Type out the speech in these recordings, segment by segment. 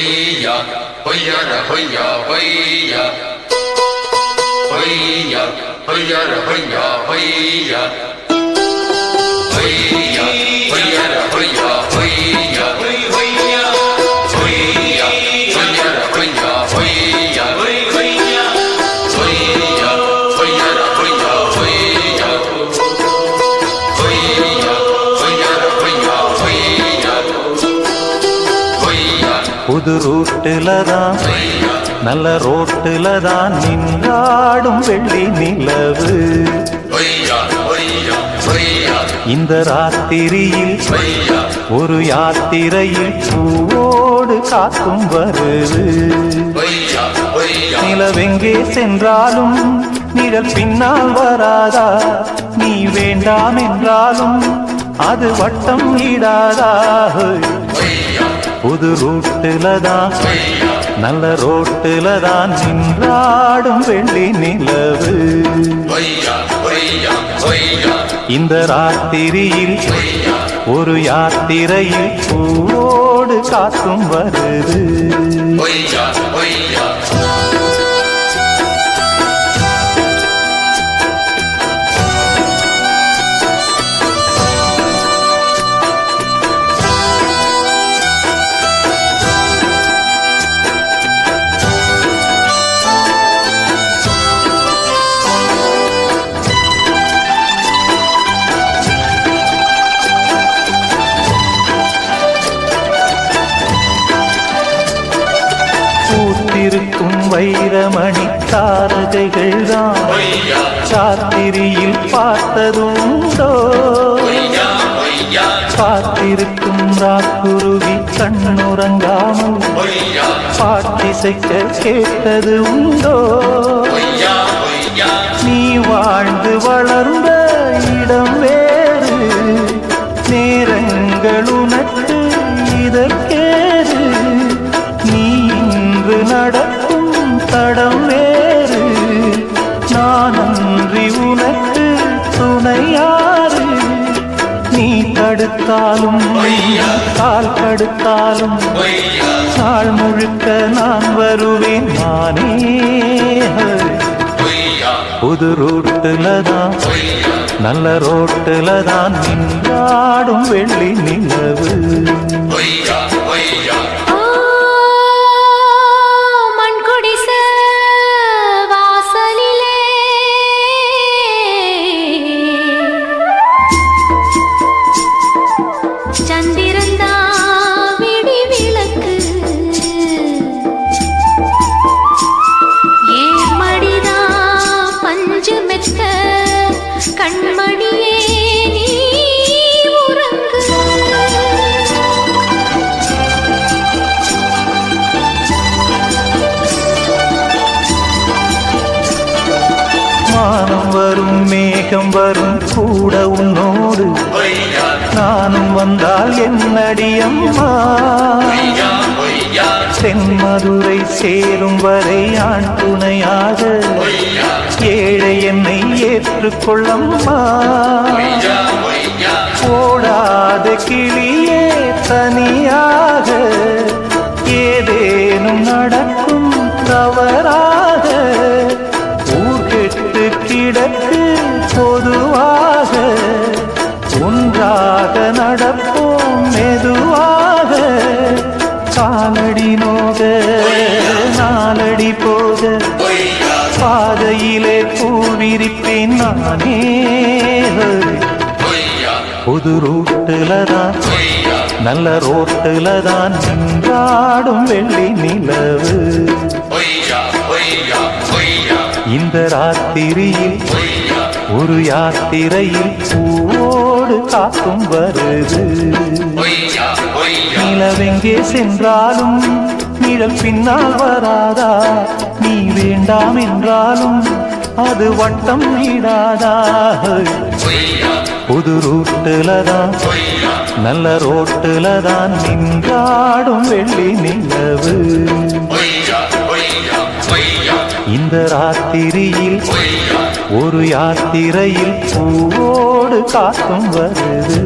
hoya, hoya ra hoya, hoya, hoya, hoya ra hoya, hoya, hoya, hoya ra hoya, hoya, hoya, hoya ra hoya, hoya, hoya, hoya ra hoya, hoya, hoya ra hoya, hoya. புது ரூட்டுல தான் நல்ல ரோட்டுல தான் நின்றாடும் வெள்ளி நிலவு. இந்த ராத்திரியில் ஒரு யாத்திரையில் பூவோடு காக்கும் வருது. நிலவெங்கே சென்றாலும் நிழல் பின்னால் வராதா? நீ வேண்டாம் என்றாலும் அது வட்டம் இடாதா? புது ரூட்டுல தான் நல்ல ரோட்டுல தான் நின்றாடும் வெள்ளி நிலவு. இந்த ராத்திரியில் ஒரு யாத்திரையில் பூவோடு காக்கும் வருது. பூத்திருக்கும் வைரமணி தாரகைகள் தான் சாத்திரியில் பார்த்ததுண்டோ? காத்திருக்கும் ராக்குருவி கண்ணுறங்காமல் பாட்டிசைக்க கேட்டது உண்டோ? நீ வாழ்ந்து வளர்ந்த இடம் வேறு, நேரங்கள் உனக்கு இதற்கேறு. நீ இன்று நடக்கும் தடம் வேறு, நான் அன்றி உனக்கு துணையாறு. நீ தடுத்தாலும் கால் கடுத்தாலும் நாள் முழுக்க நான் வருவேன் நானே. புது ரூட்டுல தான் நல்ல ரோட்டுல தான் நின்றாடும் வெள்ளி நிலவு. கண்மணியே நீ உறங்கு. மானம் வரும் மேகம் வரும் கூட உன்னோடு, நானும் வந்தால் என்னடியம்மா? தென்மதுரை சேரும் வரை ஆண் துணையாக ஏழை என்னை ஏற்றுக்கொள்ளம்மா. ஓடாத கிளியே தனியாக ஏதேனும் நடக்கும் தவறாக. ஊர் கெட்டு கிடக்கு பொதுவாக, ஒன்றாக நடப்போம் மெதுவாக. காலடி நோக நாலடி போக பாதையிலே பூவிரிப்பேன் நானே. புது ரூட்டுல தான் நல்ல ரோட்டுல தான் நின்றாடும் வெள்ளி நிலவு. இந்த ராத்திரியில் ஒரு யாத்திரையில் பூவோடு காக்கும் வருது. நிலவெங்கே சென்றாலும் நிழல் பின்னால் வராதா? நீ வேண்டாம் என்றாலும் அது வட்டம் இடாதா? புது ரூட்டுல தான் நல்ல ரோட்டுல தான் நின்றாடும் வெள்ளி நிலவு. இந்த ராத்திரியில் ஒரு யாத்திரையில் பூவோடு காக்கும் வருது.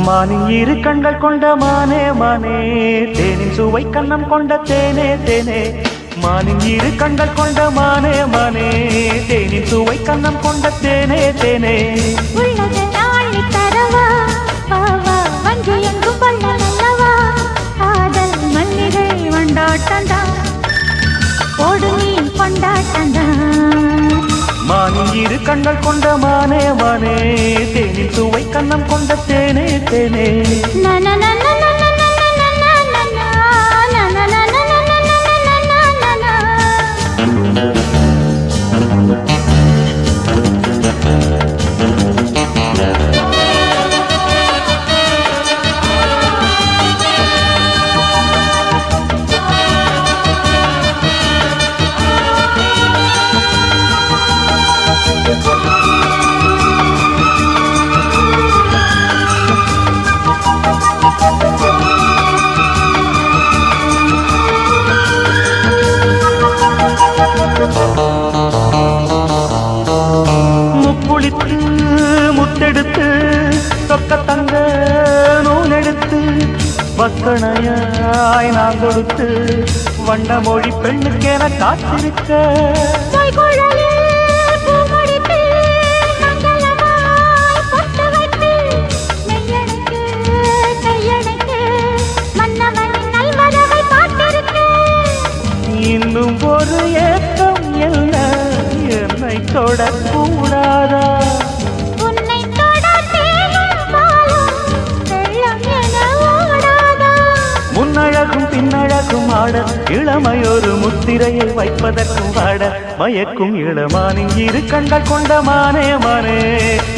மானின் இரு கண்கள் கொண்ட மானே மானே தேனின் சுவை கண்ணம் கொண்ட தேனே தேனே மானின் இரு கண்கள் கொண்ட மானே மானே தேனின் சுவை கண்ணம் கொண்ட தேனே தேனே உள்ளது நாளை தரவா பாவா வஞ்சி எங்கும் பண்ண நல்லவா காதல் மல்லிகை வண்டாட்டந்தா ஓடு நீ கொண்டாட்டந்தா மானின் இரு கண்கள் கொண்ட மானே மானே தேனின் சுவை கண்ணம் கொண்ட தேனே தேனே முப்புளித்து முத்தெடுத்து சொக்க தங்க நூலெடுத்து வக்கணையாய் நான் கொடுத்து வண்ண மொழி பெண்ணுக்கென காத்திருக்க இன்னும் ஒரு ஏக்கம் என்ன என்னை தொடக்கூடாதா உன்னை தொட தேனும் பாலும் வெள்ளம் என ஓடாதா முன்னழகும் பின்னழகும் ஆட இளமையொரு முத்திரையை வைப்பதற்கும் ஆட மயக்கும் இளமானின் இரு கண்கள் கொண்ட மானே மானே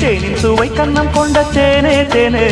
தேனின் சுவை கண்ணம் கொண்ட தேனே தேனே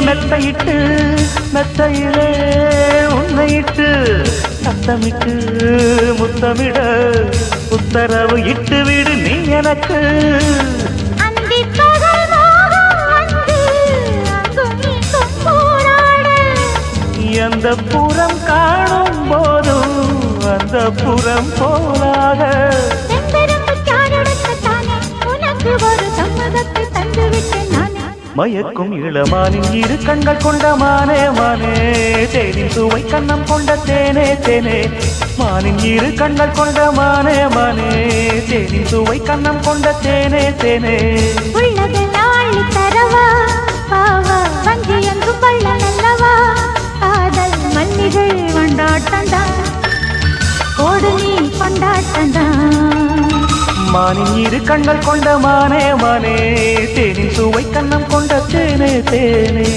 மெத்தையிட்டு மெத்தையிலே உன்னையிட்டு சத்தமிட்டு முத்தமிட உத்தரவு இட்டு விடு நீ எனக்கு எந்த புறம் காணும் போதும் அந்த புறம் போலாக மயக்கும் இளமானின் இரு கண்கள் கொண்ட மானே மானே தேனின் சுவை கண்ணம் கொண்ட தேனே தேனே மானின் இரு கண்கள் கொண்ட மானே மானே தேனின் சுவை கண்ணம் கொண்ட தேனே தேனே உள்ளது நாளை தரவா பாவா வஞ்சி எங்கும் பள்ள நல்லவா காதல் மல்லிகை வண்டாட்டந்தா ஓடு நீ கொண்டாட்டந்தா மானின் இரு கண்கள் கொண்ட மானே மானே தேனின் சுவை கண்ணம் கொண்ட தேனே தேனே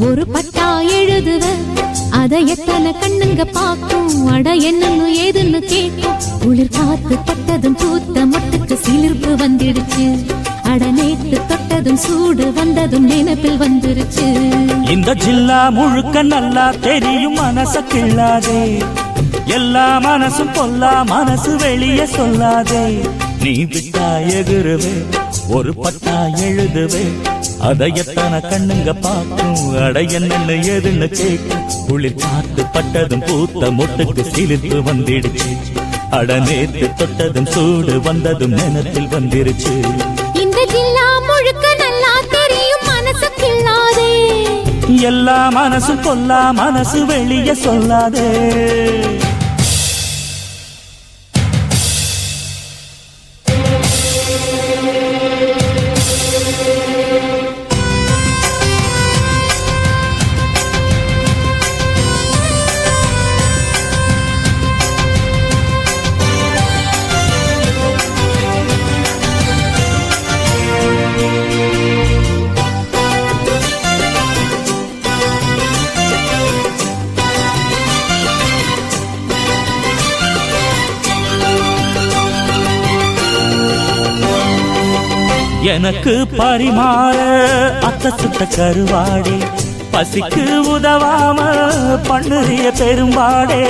ஒரு பட்டா எழுதுவ அத எத்தனை கண்ணுங்க பாக்கும் அட என்னன்னு ஏதுன்னு கேட்கும் குளிர் காத்து பட்டதும் பூத்த மொட்டுக்கு சிலிர்ப்பு வந்துடுச்சு அட நேத்து தொட்டதும் சூடு வந்ததும் நினைப்பில் வந்துருச்சு. இந்த ஜில்லா முழுக்க நல்லா தெரியும் மனச கிள்ளாதே, எல்லா மனசும் பொல்லா மனசு வெளியே சொல்லாதே. நீ விட்டா எகுருவே ஒரு பட்டா எழுதுவே, அதை எத்தனை கண்ணுங்க பார்க்கும், அட என்னன்னு எதுன்னு கேட்கும். குளிர் காத்து பட்டதும் பூத்த மொட்டுக்கு சிலிர்ப்பு வந்துடுச்சு, அட நேத்து தொட்டதும் சூடு வந்ததும் நினைப்பில் வந்துருச்சு. இந்த ஜில்லா முழுக்க நல்லா தெரியும் மனசு கிள்ளாதே, எல்லா மனசும் பொல்லா மனசு வெளியே சொல்லாதே. எனக்கு பரிமாற அத்த சுத்த கருவாடே, பசிக்கு உதவாம பண்ணுறிய பெரும்பாடே.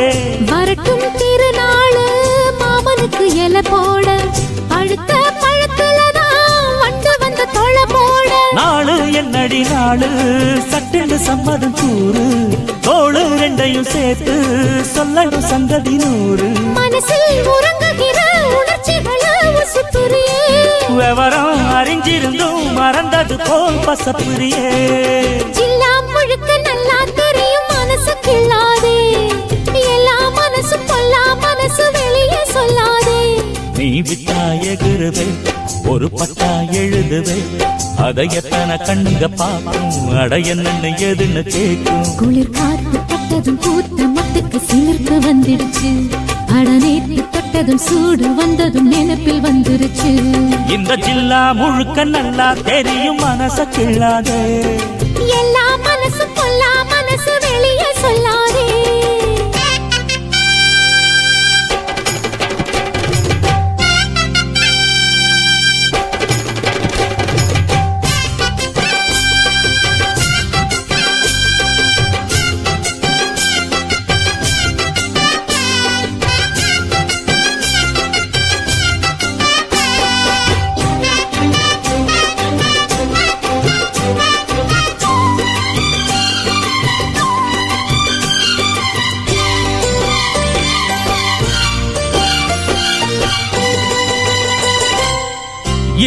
வரட்டும் திருநாள் மாமனுக்கு இலை போட, பழுத்த பழத்துலதான் வண்டு வந்த தொலை போட. நாளு என்னடி நாளு சட்டென்று சம்மதம் கூறு, தோளு ரெண்டையும் சேர்த்து சொல்லணும் சங்கதி நூறு. மனசில் உறங்குகிற உணர்ச்சிகளை உசுப்புரியே, விவரம் அறிஞ்சிருந்தும் மறந்தது போல் பசப்புரியே. ஜில்லா முழுக்க நல்லா தெரியும் மனசு கிள்ளாதே, எல்லா மனசு பொல்லா மனசு வெளியே சொல்லாதே. நீ விட்டா எகுருவே ஒரு பட்டா எழுதுவே, அதை எத்தனை கண்ணுங்க பார்க்கும், அட என்னன்னு எதுன்னு கேட்கும். குளிர் காத்து பட்டதும் பூத்த மொட்டுக்கு சிலிர்ப்பு வந்துடுச்சு, அட நேத்து தொட்டதும் சூடு வந்ததும் நினைப்பில் வந்துருச்சு. இந்த ஜில்லா முழுக்க நல்லா தெரியும் மனச கிள்ளாதே, எல்லா மனசு பொல்லா மனசு வெளியே சொல்லாதே.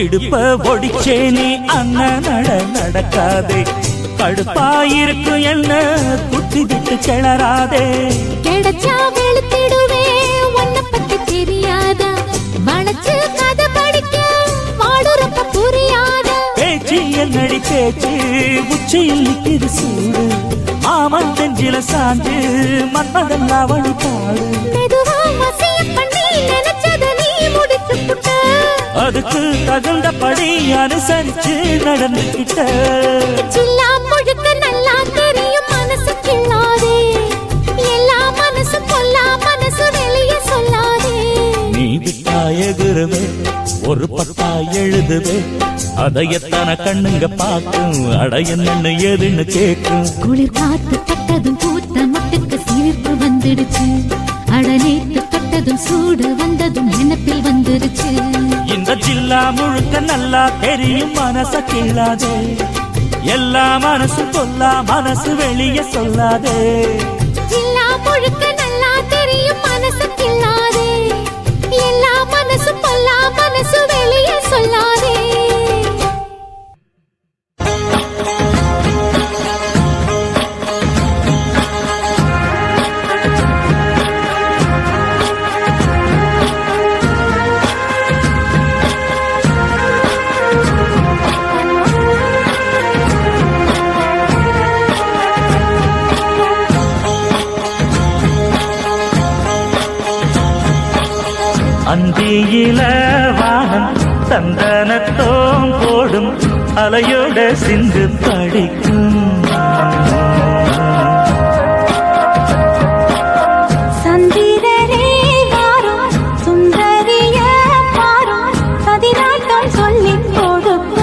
இடுப்ப ஒடிச்சேனே அண்ணன் நடக்காதே, கடுப்பாயிருக்கும் என்ன குத்தி விட்டு கிளறாதே. கிடைச்சா வெளுத்திடுவே உன்னை பத்தி தெரியாதா, வளைச்சு கதை படிக்க வாடுறப்ப புரியாதா. பேச்சு என்னடி பேச்சு உச்சியில் நிற்கிது சூடு, மாமன் தெஞ்சில சாஞ்சு மன்மதன் அவளி பாடு. மெதுவா வசியம் பண்ணி நினைச்சத நீ முடிச்சு புட்ட, அதுக்கு தகுந்தபடி அனுசரிச்சு நடந்துகிட்ட. ஜில்லா முழுக்க நல்லா தெரியும் மனசு கிள்ளாதே, எல்லா மனசு பொல்லா மனசு வெளியே சொல்லாதே. நீ விட்டா எகுருவே ஒரு பட்டா எழுதுவே, அதை எத்தனை கண்ணுங்க பார்க்கும், அட என்னன்னு எதுன்னு கேட்கும். குளிர் காத்து பட்டதும் பூத்த மொட்டுக்கு சிரிப்பு வந்துடுச்சு, அட நேத்து தொட்டதும் சூடு வந்ததும் நினைப்பில் வந்துருச்சு. இந்த ஜில்லா முழுக்க நல்லா தெரியும் மனச கிள்ளாதே, எல்லா மனசும் பொல்லா மனசு வெளியே சொல்லாதே. ஜில்லா முழுக்க நல்லா தெரியும் மனசு கிள்ளாதே, எல்லா மனசு பொல்லா மனசு வெளியே சொல்லாதே. அந்தியில வானம் சந்தனத்தோம் போடும், அலையோட சிந்து படிக்கும். சந்திரரே வாரும் சுந்தரிய பாரும், சதிராட்டம் சொல்லிக் கொடுக்கும்.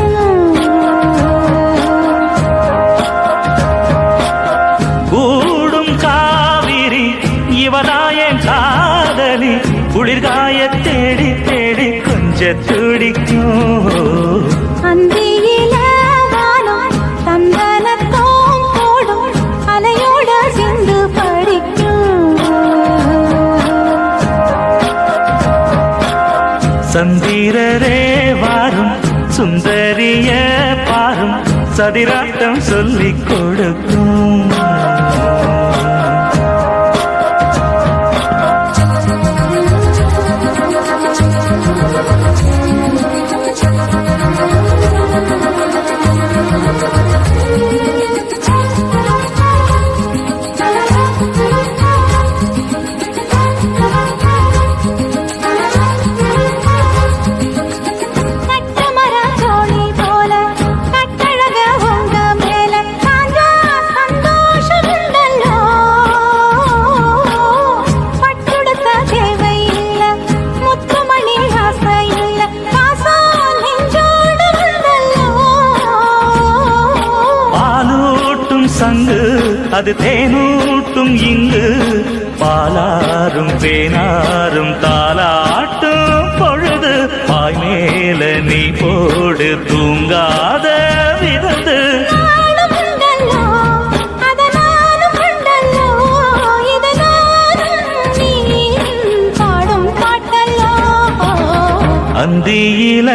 சுந்தரிய பாரும் சதிராட்டம் சொல்லிக் கொடுக்கும். சங்கு அது தேனூட்டும் இங்கு பாலாரும் தேனாரும் தாலாட்டும் பொழுது பாய் மேல நீ போடு தூங்காத விருந்து. அந்தியில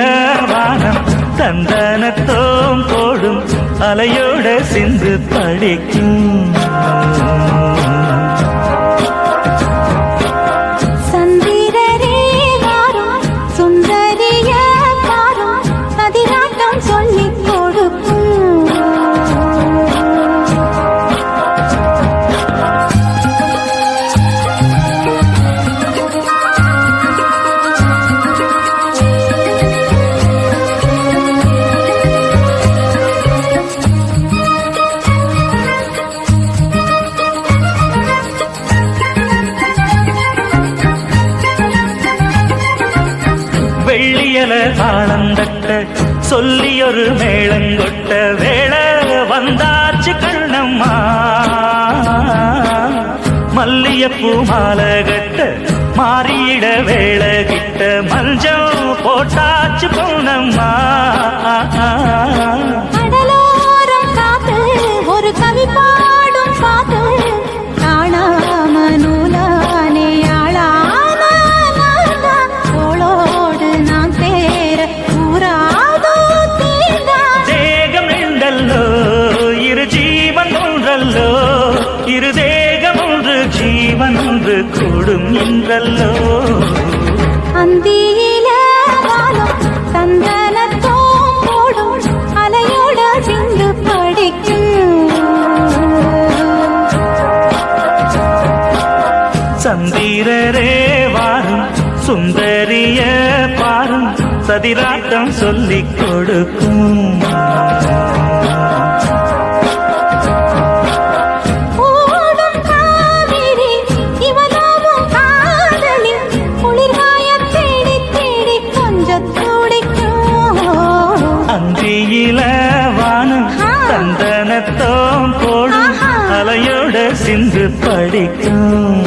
வானம் தந்தனத்தோம் போடும் அலையோட சிந்து படிக்கும். சந்திரரே வாரும் சுந்தரிய பாரும் சதிராட்டம் சொல்லிக் கொடுக்கும். வெள்ளியல தாளந்தட்ட சொல்லியொரு மேளங்கொட்ட வேளை வந்தாச்சு கண்ணம்மா. மல்லியப்பூ மாலை கட்ட மாறியிட வேளை கிட்ட மஞ்சள் போட்டாச்சு பொன்னம்மா. கடலோரம் காத்து ஒரு கவி பாடும் பாட்டு காணாம நூலானே இரு தேகம் ஒன்று ஜீவன் ஒன்று கூடும் என்றல்லோ. அந்தியில வாழும் சந்தனத்தோம் போடும் அலையோட சிந்து படிக்கும். சந்திரரே வாரும் சுந்தரிய பாரும் சதிராட்டம் சொல்லிக் கொடுக்கும். அந்தியில வானம் சந்தனத்தோம் போடும் அலையோட சிந்து படிக்கும்.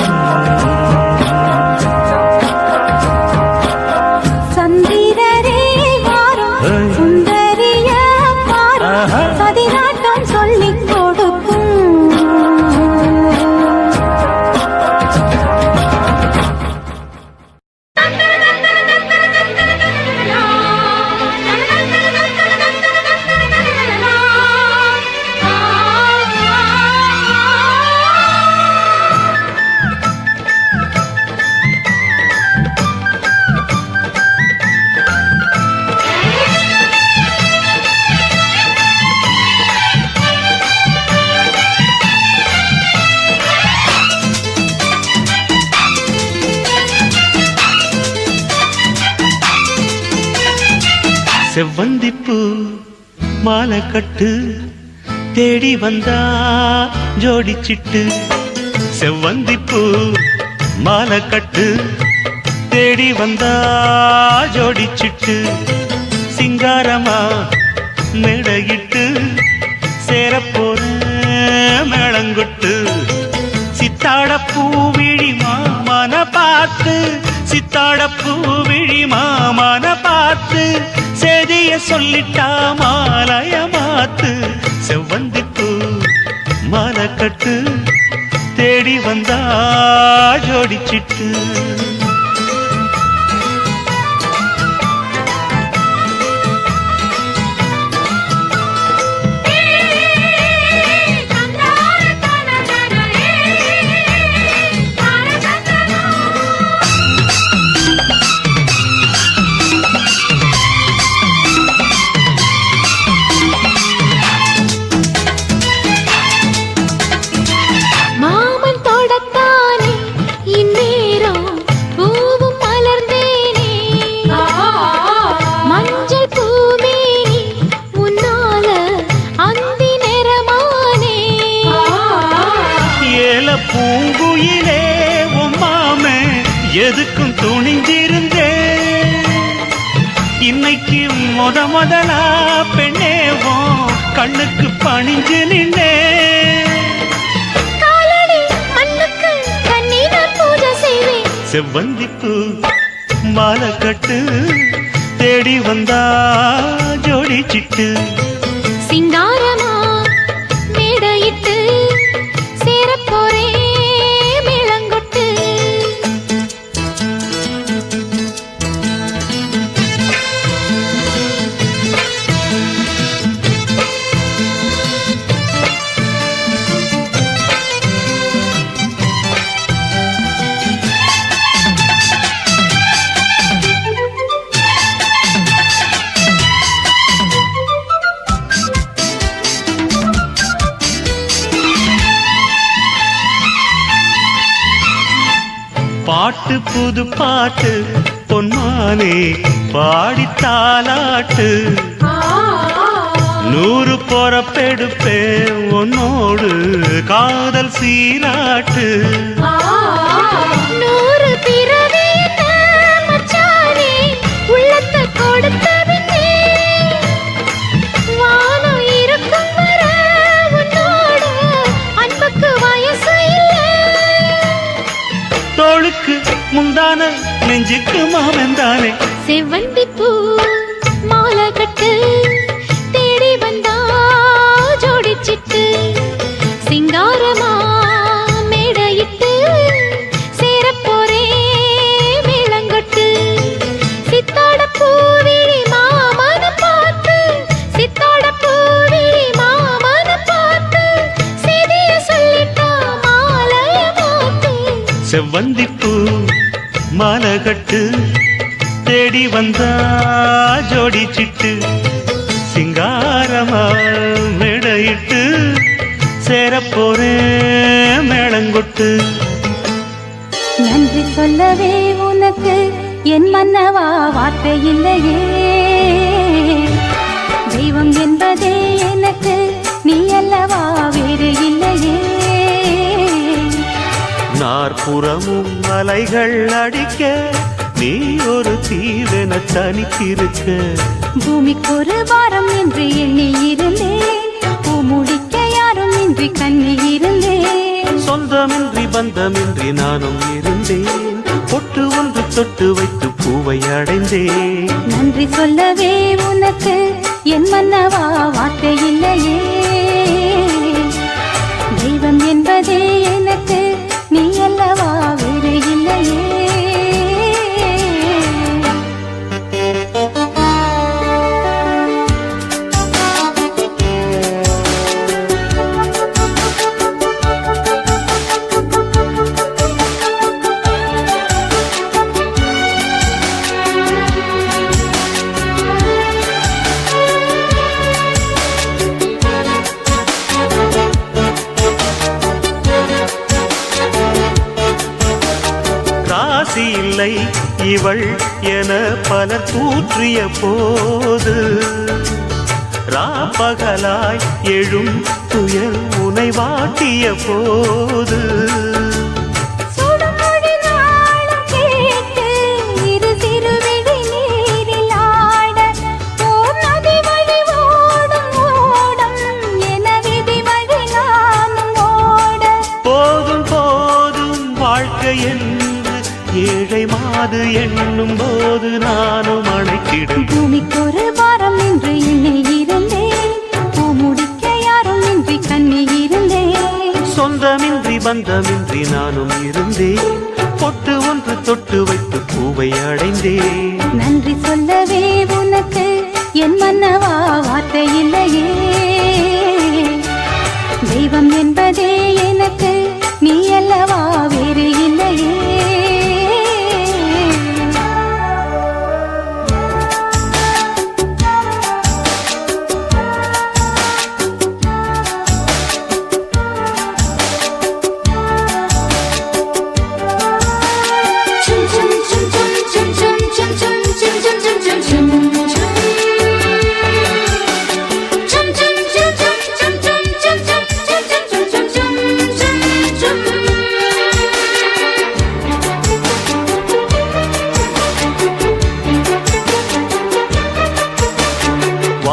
சந்திரரே வாரும் சுந்தரிய பாரும் சதிராட்டம் சொல்லிக் கொடுக்கும். செவ்வந்திப்பூ மாலை கட்டு தேடி வந்தா ஜோடிச்சிட்டு. செவ்வந்திப்பூ மாலை கட்டு தேடி வந்தா ஜோடிச்சிட்டு. சிங்காரமா மேடையிட்டு சேரப்போற மேளங்கொட்டு. சித்தாட பூவிழி மாமன பார்த்து சித்தாட பூவிழி மாமன பார்த்து செய்திய சொல்லிட்டா மாலைய மாத்து. செவ்வந்திப்பூ மாலை கட்டு தேடி வந்தா ஜோடிச்சிட்டு. எதுக்கும் துணிஞ்சிருந்தே இன்னைக்கு முதலா பெண்ணேவோ கண்ணுக்கு பணிஞ்சு நின்னே காலடி மண்ணுக்கு கண்ணீர் பூஜை செய்வேன் செவ்வந்திப்பு மாலை கட்டு தேடி வந்தா ஜோடி சிட்டு சிங்காரமா மேடையிட்டு சேரப்போரே மேளங்கொட்டு பாட்டு புது பாட்டு பொன்மானே பாடித்தாலாட்டு 100 பொறப்பெடுப்பே உன்னோடு காதல் சீராட்டு 100 பிறவி மச்சானே உள்ளத்தை கொடுத்தவனே வானம் இருக்கும் வர உன்னோடு அன்புக்கு வயசு இல்லை தோளுக்கு முந்தான நெஞ்சுக்கு மாவந்தானே செவ்வந்தி பூ மாலை கட்டு தேடி வந்தா ஜோடிச்சிட்டு சிங்காரமா மேடையிட்டு சேரப்போரே மேளங்கொட்டு சித்தாட பூவிழி மாமன பார்த்து சித்தாட பூவிழி மாமன பார்த்து செய்திய சொல்லிட்டா மாலைய மாத்து செவ்வந்திப்பூ மாலை கட்டு தேடி வந்தா ஜோடி சிட்டு சிங்காரமா மேடையிட்டு சேரப்போரே மேளங்கொட்டு நன்றி சொல்லவே உனக்கு என் மன்னவா வார்த்தை இல்லையே தெய்வம் என்பதே எனக்கு நீ அல்லவா வேறு இல்லையே நாற்புறமும் அலைகள் அடிக்க நீ ஒரு தீவென தனித்திருக்க பூமிக்கு ஒரு வாரம் என்று எண்ணி இருந்தேன் பூ முடிக்க யாரும் இன்றி கண்ணி இருந்தேன் சொந்தமின்றி பந்தமின்றி நானும் இருந்தேன் பொட்டு ஒன்று தொட்டு வைத்து பூவை அடைந்தேன் நன்றி சொல்லவே உனக்கு என் மன்னவா வார்த்தை இல்லையே தெய்வம் என்பதே எனக்கு நீ அல்லவா வேறு இல்லையே ராசி இல்லை இவள் என பலர் கூற்றிய போது ராப்பகலாய் எழும் துயர் உனை வாட்டிய போது சுடுமொழி நாளும் கேட்டு இரு சிறுவிழி நீரில் ஆட ஓர் நதி வழி ஓடும் ஓடும் என விதி வழி நானும் ஓட போதும் போதும் வாழ்க்கை என்று ஏழை மாது எண்ணும் போது நானும் அணைத்திடும் பூமிக்கு ஒரு வாரம் என்று எண்ணி இருந்தேன் பூ முடிக்க யாரும் இன்றி கண்ணி இருந்தேன் சொந்தமின்றி பந்தமின்றி நானும் இருந்தேன் பொட்டு ஒன்று தொட்டு வைத்து பூவை அடைந்தேன் நன்றி சொல்லவே உனக்கு என் மன்னவா வார்த்தை இல்லையே தெய்வம் என்பதே எனக்கு நீ அல்லவா வேறு இல்லையே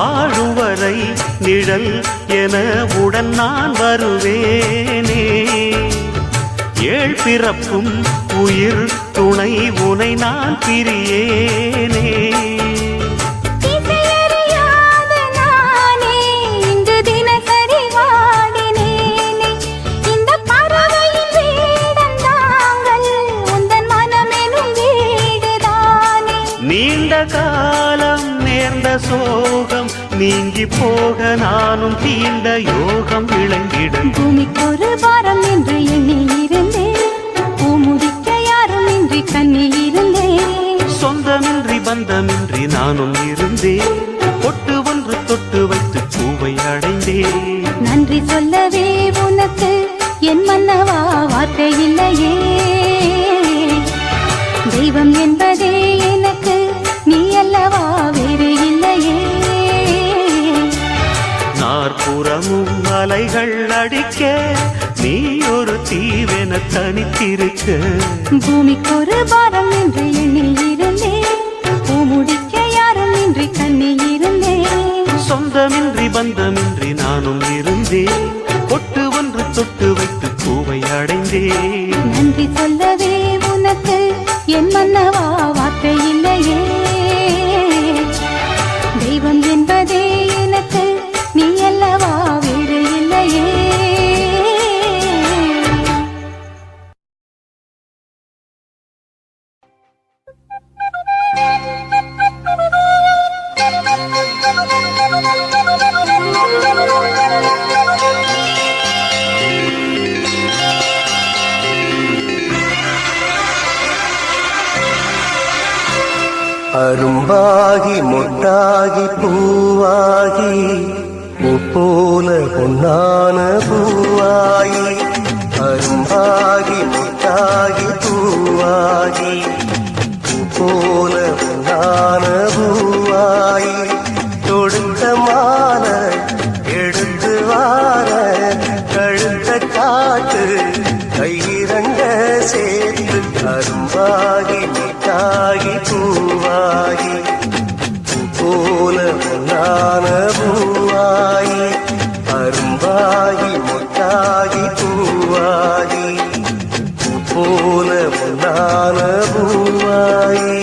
வாழும் வரை நிழல் என உடன் நான் வருவேனே. ஏழ் பிறப்பும் உயிர் துணை உனை நான் பிரியேனே. நீண்ட காலம் நேர்ந்த சோகம் நீங்கி போக நானும் தீண்ட யோகம் விளங்கிடும். பூமிக்கு ஒரு பாரம் என்று எண்ணி இருந்தேன், பூமுடிக்க யாரும் இன்றி கண்ணி இருந்தேன். சொந்தமின்றி பந்தமின்றி நானும் இருந்தேன், பொட்டு ஒன்று தொட்டு வைத்து பூவை அடைந்தேன். நன்றி சொல்லவே உனக்கு என் மன்னவா வார்த்தை இல்லையே. தெய்வம் என்பதே எனக்கு நீ அல்லவா வேறு இல்லையே. நாற்புறமும் அலைகள் அடிக்க நீ ஒரு தீவென தனித்திருக்க. பூமிக்கு ஒரு பாரம் என்று எண்ணி இருந்தேன், பூமுடிக்க யாரும் இன்றி கண்ணி இருந்தேன். சொந்தமின்றி பந்தமின்றி நானும் இருந்தேன், பொட்டு ஒன்று தொட்டு வைத்து பூவை அடைந்தேன். நன்றி சொல்லவே உனக்கு என் மன்னவா வார்த்தை இல்லையே. தெய்வம் என்பதே எனக்கு நீ அல்லவா வேறு இல்லையே. அரும்பாகி மொட்டாகி பூவாகி போல பொன்னான பூவாகி. அரும்பாகி மொட்டாகி பூவாகி போல பொன்னான பூவாகி. தொடுத்த மால எடுத்து வார கழுத்த காட்டு கையிரண்ட சேர்த்து. அரும்பாகி மொட்டாகி பூவாகி போல பொன்னான பூவாகி. அரும்பாகி மொட்டாகி பூவாகி போல பொன்னான பூவாகி.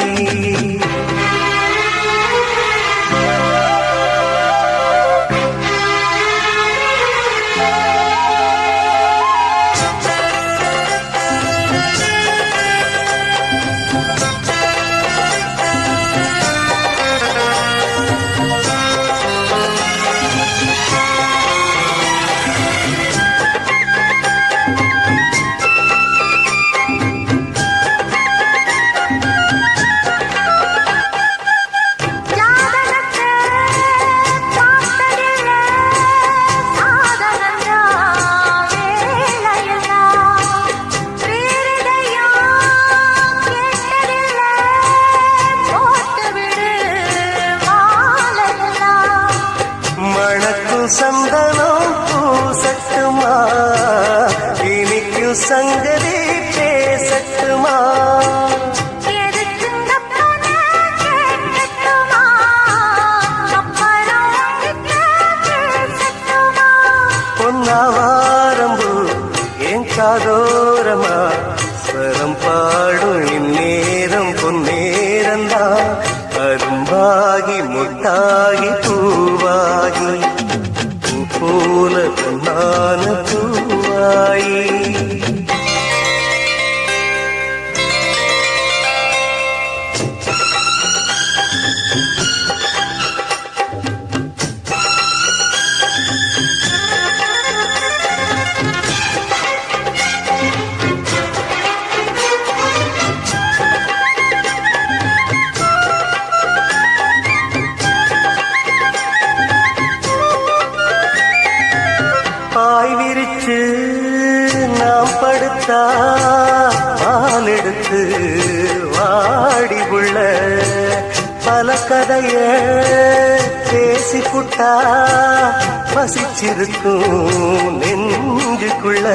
சந்தனம் பூசட்டுமா இனிக்கும் சங்கதி பேசட்டுமா. பொன்னாவாரம்பு என் காதோரமா ஸ்வரம் பாடும் இந்நேரம் பொன்னேரந்தான். அரும்பாகி முட்டாகி பூவாகி போல பொன்னான பூவாயி. பாய் விரிச்சு நாம் படுத்தா பால் எடுத்து வாடி உள்ள பல கதைய பேசி புட்டா பசிச்சிருக்கும் நெஞ்சுக்குள்ள.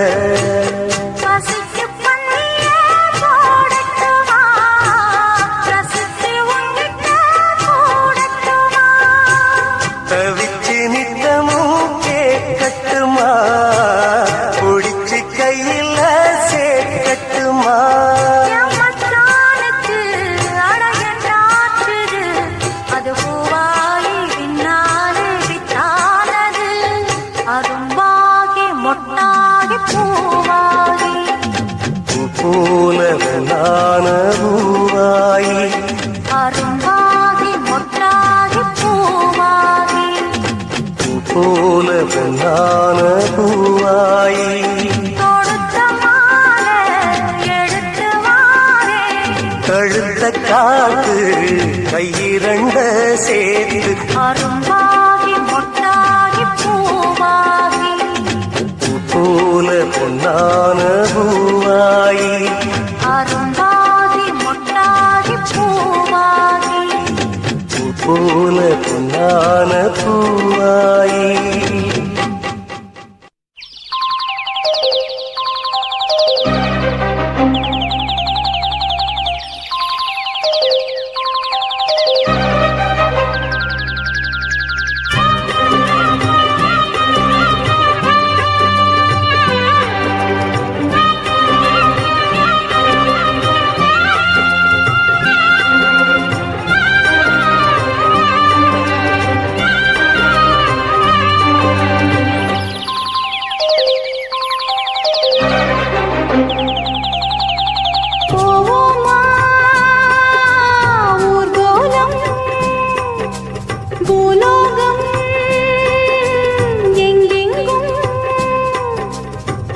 தவிச்சு நித்தமும் கேட்கட்டுமா பிடிச்சு கையில சேர்க்கட்டுமா என் மச்சானுக்கு அழகென்றாற்றுது, அது பூவாகி பின்னாலே வித்தானது, அரும்பாகி மொட்டாகி பூவாகி போல நான பூவாயி அரும்பாகி மொட்டாகி பூவாகி போல நான பூவாயி தொடுத்த மாலை எடுத்து வாரே கழுத்த காத்து கையிரண்ட சேர்த்து அரும்பாகி மொட்டாகி பூவாகி போல பொன்னான பூவாயி அரும்பாகி மொட்டாகி பூவாகி போல பொன்னான பூவாயி போவோமா ஊர்கோலம் பூலோகம் எங்கெங்கும்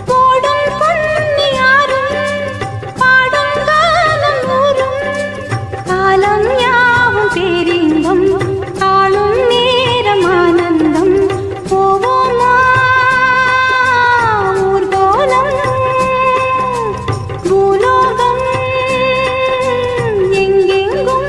போடும் பொன்னியாரும் பாடும் காலம் ஊரும் காலம் யாவும் பேரின்பம் காணும் நேரம் ஆனந்தம் போவோமா ஊர்கோலம் பூலோகம் எங்கெங்கும்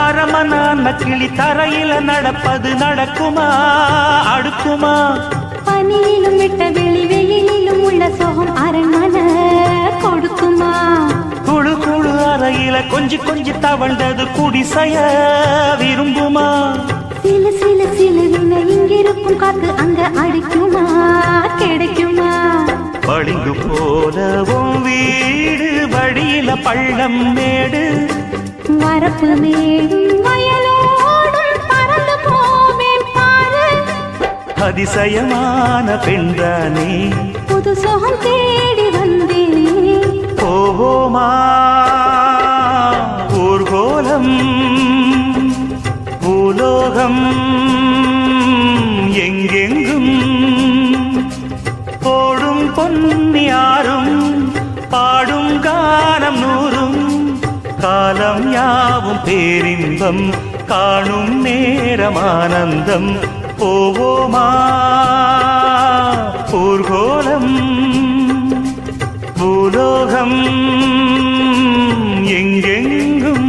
அரமனான கிளி தரையில நடப்பது நடக்குமா அடுக்குமா பனியிலும் விட்ட வெளி வெயிலிலும் உள்ள சோகம் அரண்மனை கொடுக்குமா குழு குழு அறையில கொஞ்சி கொஞ்சி தவழ்ந்தது குடிசைய விரும்புமா சில சில சிலுவின இங்கிருக்கும் காத்து அங்க அடிக்குமா கிடைக்குமா பளிங்கு போலவும் வீடு வழியில பள்ளம் மேடு வரப்பு மேடும் வயலோடும் பறந்து போவேன் பாரு அதிசயமான பெண்தானே புது சோகம் தேடி வந்தேனே போவோமா ஊர்கோலம் பூலோகம் எங்கெங்கும் போடும் பொன்னியாரும் பாடும் கானம் நூறும் காலம் யாவும் பேரின்பம் காணும் நேரம் ஆனந்தம் போவோமா ஊர்கோலம் பூலோகம் எங்கெங்கும்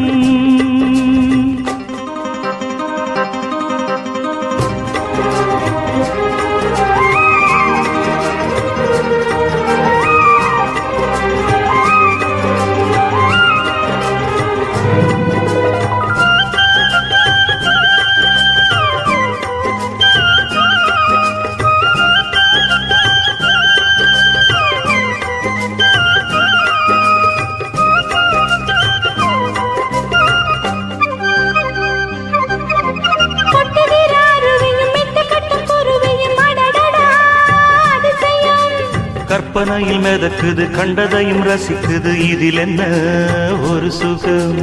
கற்பனையில் மிதக்குது கண்டதையும் ரசிக்குது இதில் என்ன ஒரு சுகம்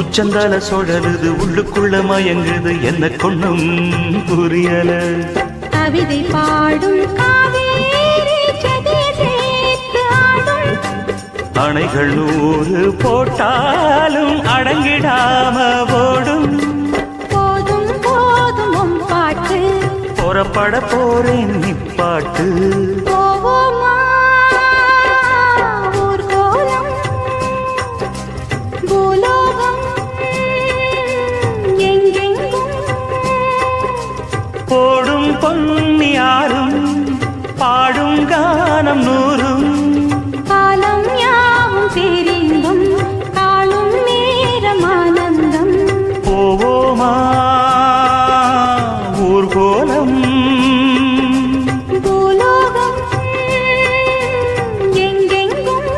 உச்சந்தால சுழலுது உள்ளுக்குள்ள மயங்குது என்ன கொண்ணும் புரியல கவிதை பாடும் காவே ஆண்டுகள் 100 போட்டாலும் அடங்கிடாம ஓடும். போதும் போதும் உன் பாட்டு, புறப்பட போறேன் நிப்பாட்டு. போவோமா ஊர்கோலம், பூலோகம் எங்கெங்கும். போடும் பொன்னியாரும் பாடும் கானம் 100. காலம் யாவும் பேரின்பம், காணும் நேரம் ஆனந்தம். போவோமா ஊர்கோலம், பூலோகம் எங்கெங்கும்.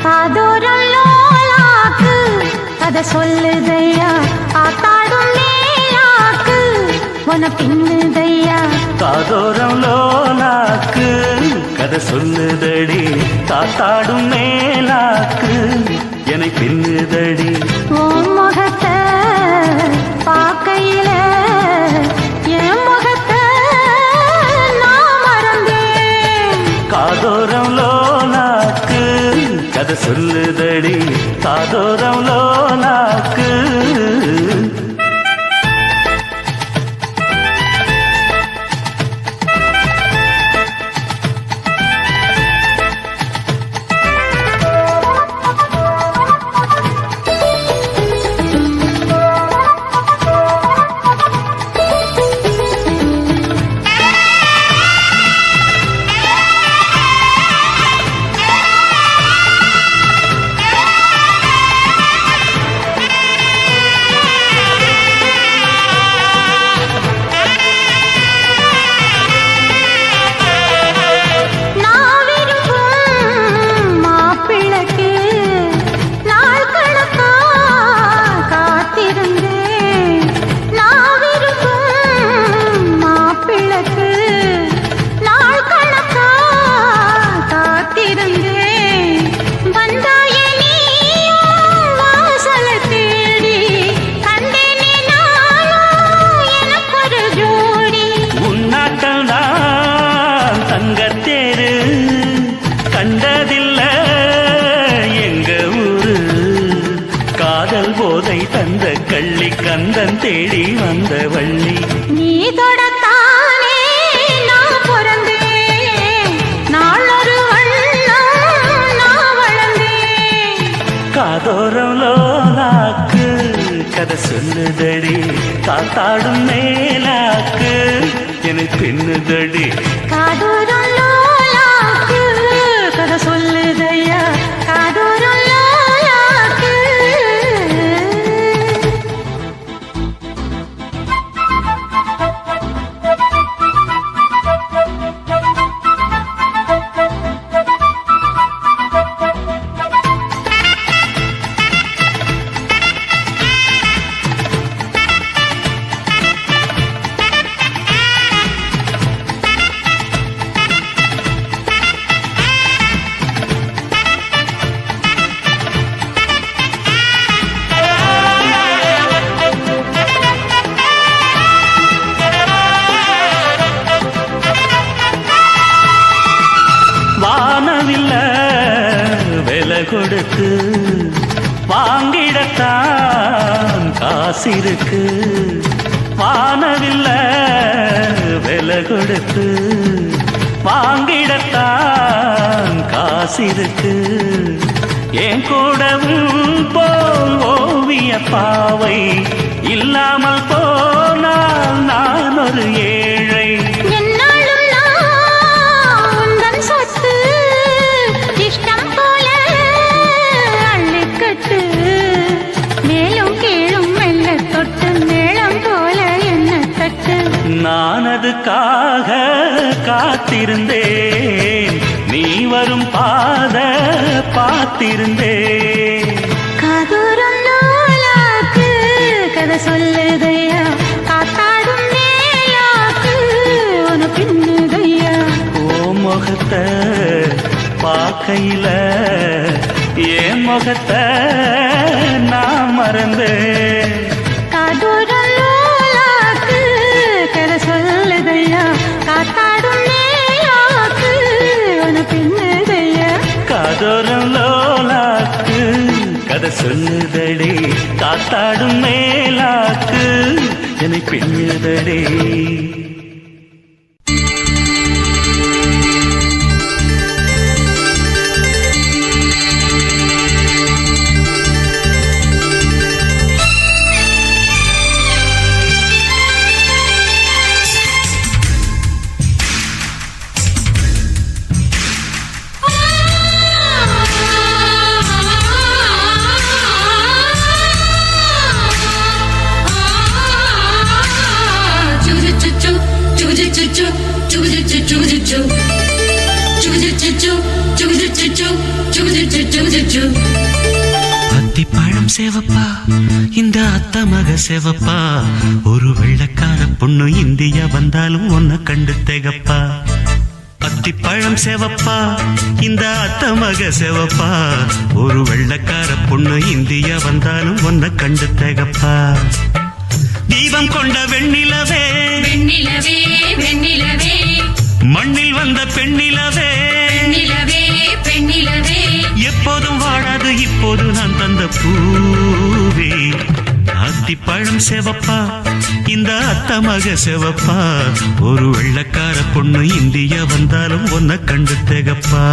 காதோரம் லோலாக்கு கதை சொல்லுதையா, ஆத்தாடும் மேலாக்கு உன பின்னுதையா. காதோரம் லோலாக்கு கதை சொல்லுதடி, காத்தாடும் மேலாக்கு என்னை பின்னுதடி. உன் முகத்தை பார்க்கையில என் முகத்தை நான் மறந்தேன். காதோரம் லோலாக்கு கதை சொல்லுதடி, காதோரம் லோலாக்கு. நான் விரும்பும் மாப்பிள்ளைக்கு நாள் கணக்கா காத்திருந்தேன். நான் விரும்பும் மாப்பிள்ளைக்கு நாள் கணக்கா காத்திருந்தேன். வந்தாயே நீயும் வாசலை தேடி, கண்டேனே நானும் எனக்கொரு ஜோடி. உன்னாட்டம் தான் தங்கத்தேரு, கண்டதில்ல எங்க ஊரு. காதல் போதை தந்த கள்ளி, கந்தன் தேடி வந்த வள்ளி. நீ தொடத்தானே நான் பிறந்தேன், நாளொரு வண்ணம் நான் வளர்ந்தேன். காதோரம் லோலாக்கு கதை சொல்லுதடி, காத்தாடும் மேலாக்கு என்னை பின்னுதடி. காதோரம் லோலாக்கு கதை சொல்லுதையா, காதோரம் லோலாக்கு. வானவில்ல விலை கொடுத்து வாங்கிடத்தான் காசிருக்கு. வானவில்ல விலை கொடுத்து வாங்கிடத்தான் காசிருக்கு. என் கூடவும் போல் ஓவிய பாவை இல்லாமல் போனால் நான் ஒரு ஏழை. என்னாலும் நான் உந்தன் சொத்து, இஷ்டம் போல அள்ளிக்கட்டு. மேலும் கீழும் மெல்ல தொட்டு மேளம் போல என் காத்திருந்தேன் நீ வரும் பாத பார்த்திருந்தேன். காதோரம் நூலாக்கு கதை சொல்லுதையா காத்தாடும் மேலாக்கு உன பின்னுதையா. ஓ முகத்தை பார்க்கையில என் முகத்தை நான் மறந்தேன். காதோரம் நூலாக்கு கதை சொல்லுதையா காத்தாடும் மேலாக்கு உன பின்னுதையா. காதோரம் லோலாக்கு கதை சொல்லுதடி காத்தாடும் மேலாக்கு என்னை பின்னுதடி. அத்திப்பழம் சேவப்பா இந்த அத்த மக சேவப்பா ஒரு வெள்ளக்கார பொண்ணு இந்தியா வந்தாலும் உன்னை கண்டு திகப்பா. அத்திப்பழம் சேவப்பா இந்த அத்த மக சேவப்பா ஒரு வெள்ளக்கார பொண்ணு இந்தியா வந்தாலும் உன்னை கண்டு திகப்பா. தீபம் கொண்ட வெண்ணிலவே வெண்ணிலவே வெண்ணிலவே மண்ணில் வந்த பெண்ணிலவே பெண்ணிலவே பெண்ணிலவே எப்போதும் வாழாது இப்போது நான் தந்த பூவே. அத்திப்பழம் சேவப்பா இந்த அத்த மக சேவப்பா ஒரு வெள்ளக்கார பொண்ணு இந்தியா வந்தாலும் உன்னை கண்டு திகப்பா.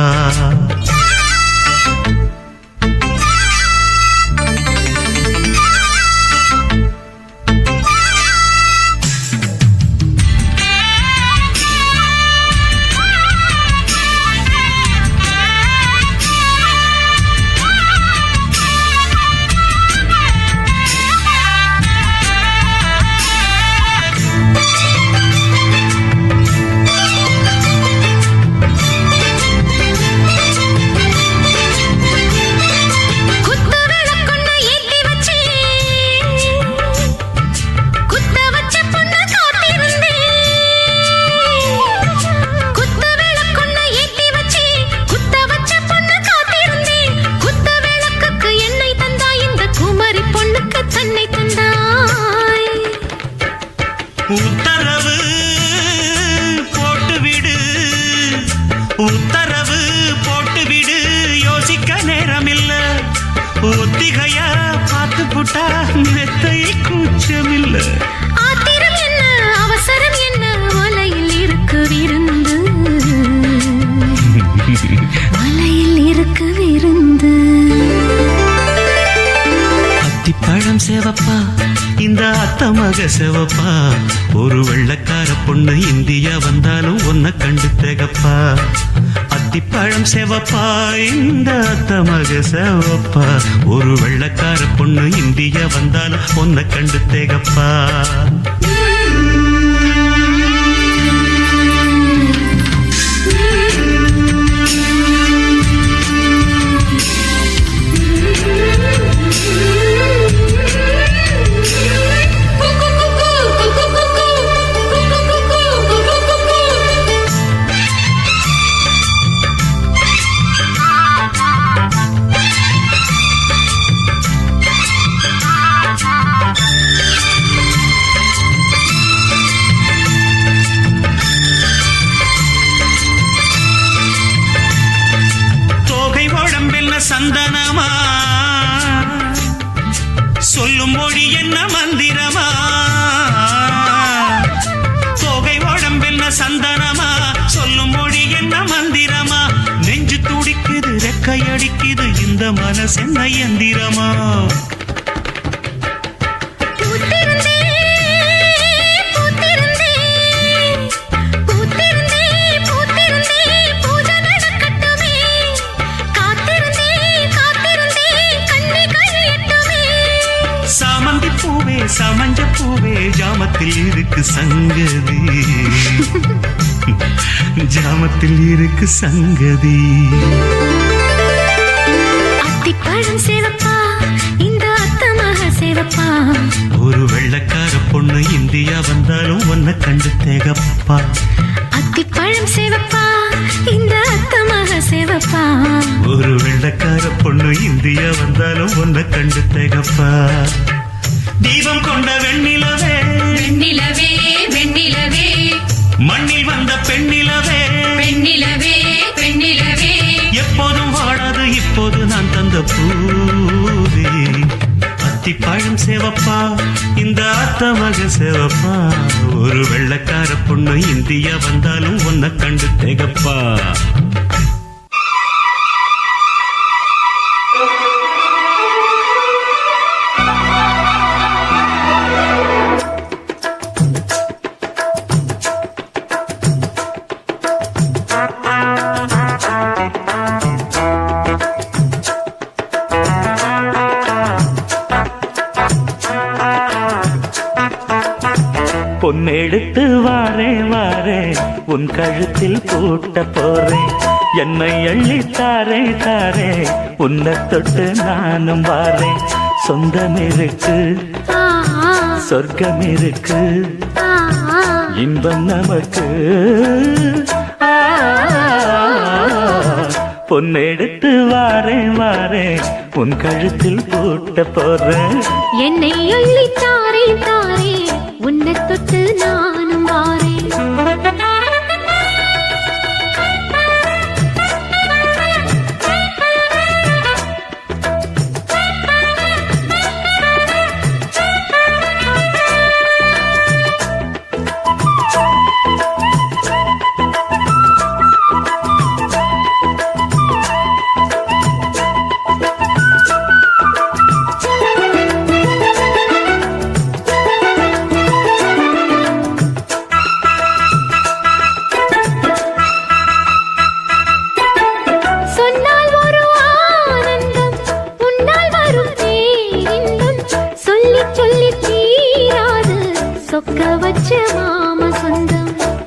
உத்தரவு போட்டுவிடு உத்தரவு போட்டுவிடு யோசிக்க நேரமில்ல. ஒத்திகையா பார்த்து புட்டா மெத்தை கூச்சமில்ல. ஆத்திரம் என்ன அவசரம் என்ன வலையில் இருக்கு விருந்து வலையில் இருக்கு விருந்து. அத்திப்பழம் சேவப்பா இந்த அத்த மக சேவப்பா ஒரு வெள்ளக்கார பொண்ணு இந்தியா வந்தாலும் உன்னை கண்டு திகப்பா. அத்திப்பழம் சேவப்பா இந்த அத்த மக சேவப்பா ஒரு வெள்ளக்கார பொண்ணு இந்தியா வந்தாலும் உன்னை கண்டு திகப்பா. சந்தனமா சொல்லும் மொழி என்ன மந்திரமா. தோகை உடம்பென்ன சந்தனமா சொல்லும் மொழி என்ன மந்திரமா. நெஞ்சு துடிக்குது ரெக்கையடிக்குது இந்த மனசு என்ன எந்திரமா. சமஞ்ச பூவே ஜாமத்தில் இருக்கு சங்கதி. ஜாமத்தில் இருக்கு சங்கதி. அத்திப்பழம் சேவப்பா இந்த அத்தமாக சேவப்பா, ஒரு வெள்ளக்கார பொண்ணு இந்தியா வந்தாலும் ஒன்ன கண்டு தேகப்பா. அத்திப்பழம் சேவப்பா இந்த அத்தமாக சேவப்பா, ஒரு வெள்ளக்கார பொண்ணு இந்தியா வந்தாலும் ஒன்ன கண்டு தேகப்பா. தீபம் கொண்ட வெண்ணிலவே வெண்ணிலவே வெண்ணிலவே, மண்ணில் வந்த பெண்ணிலவே பெண்ணிலவே பெண்ணிலவே, எப்போதும் வாடாது இப்போது நான் தந்த பூவே. அத்திப்பழம் சேவப்பா இந்த அத்தமக சேவப்பா, ஒரு வெள்ளக்கார பொண்ணு இந்தியா வந்தாலும் ஒன்ன கண்டு தேகப்பா. பொன்னெடுத்து வாரே வாரே உன் கழுத்தில் பூட்ட போறேன், என்னை அள்ளி தாரே தாரே உன்னை தொட்டு நானும் வாரேன். சொந்தம் இருக்கு சொர்க்கம் இருக்கு இன்பம் நமக்கு. பொன்னெடுத்து வாரே வாரே உன் கழுத்தில் பூட்ட போறேன், என்னை அள்ளி தாரே தாரே உன்னை தொட்டு நானும் வாரேன்.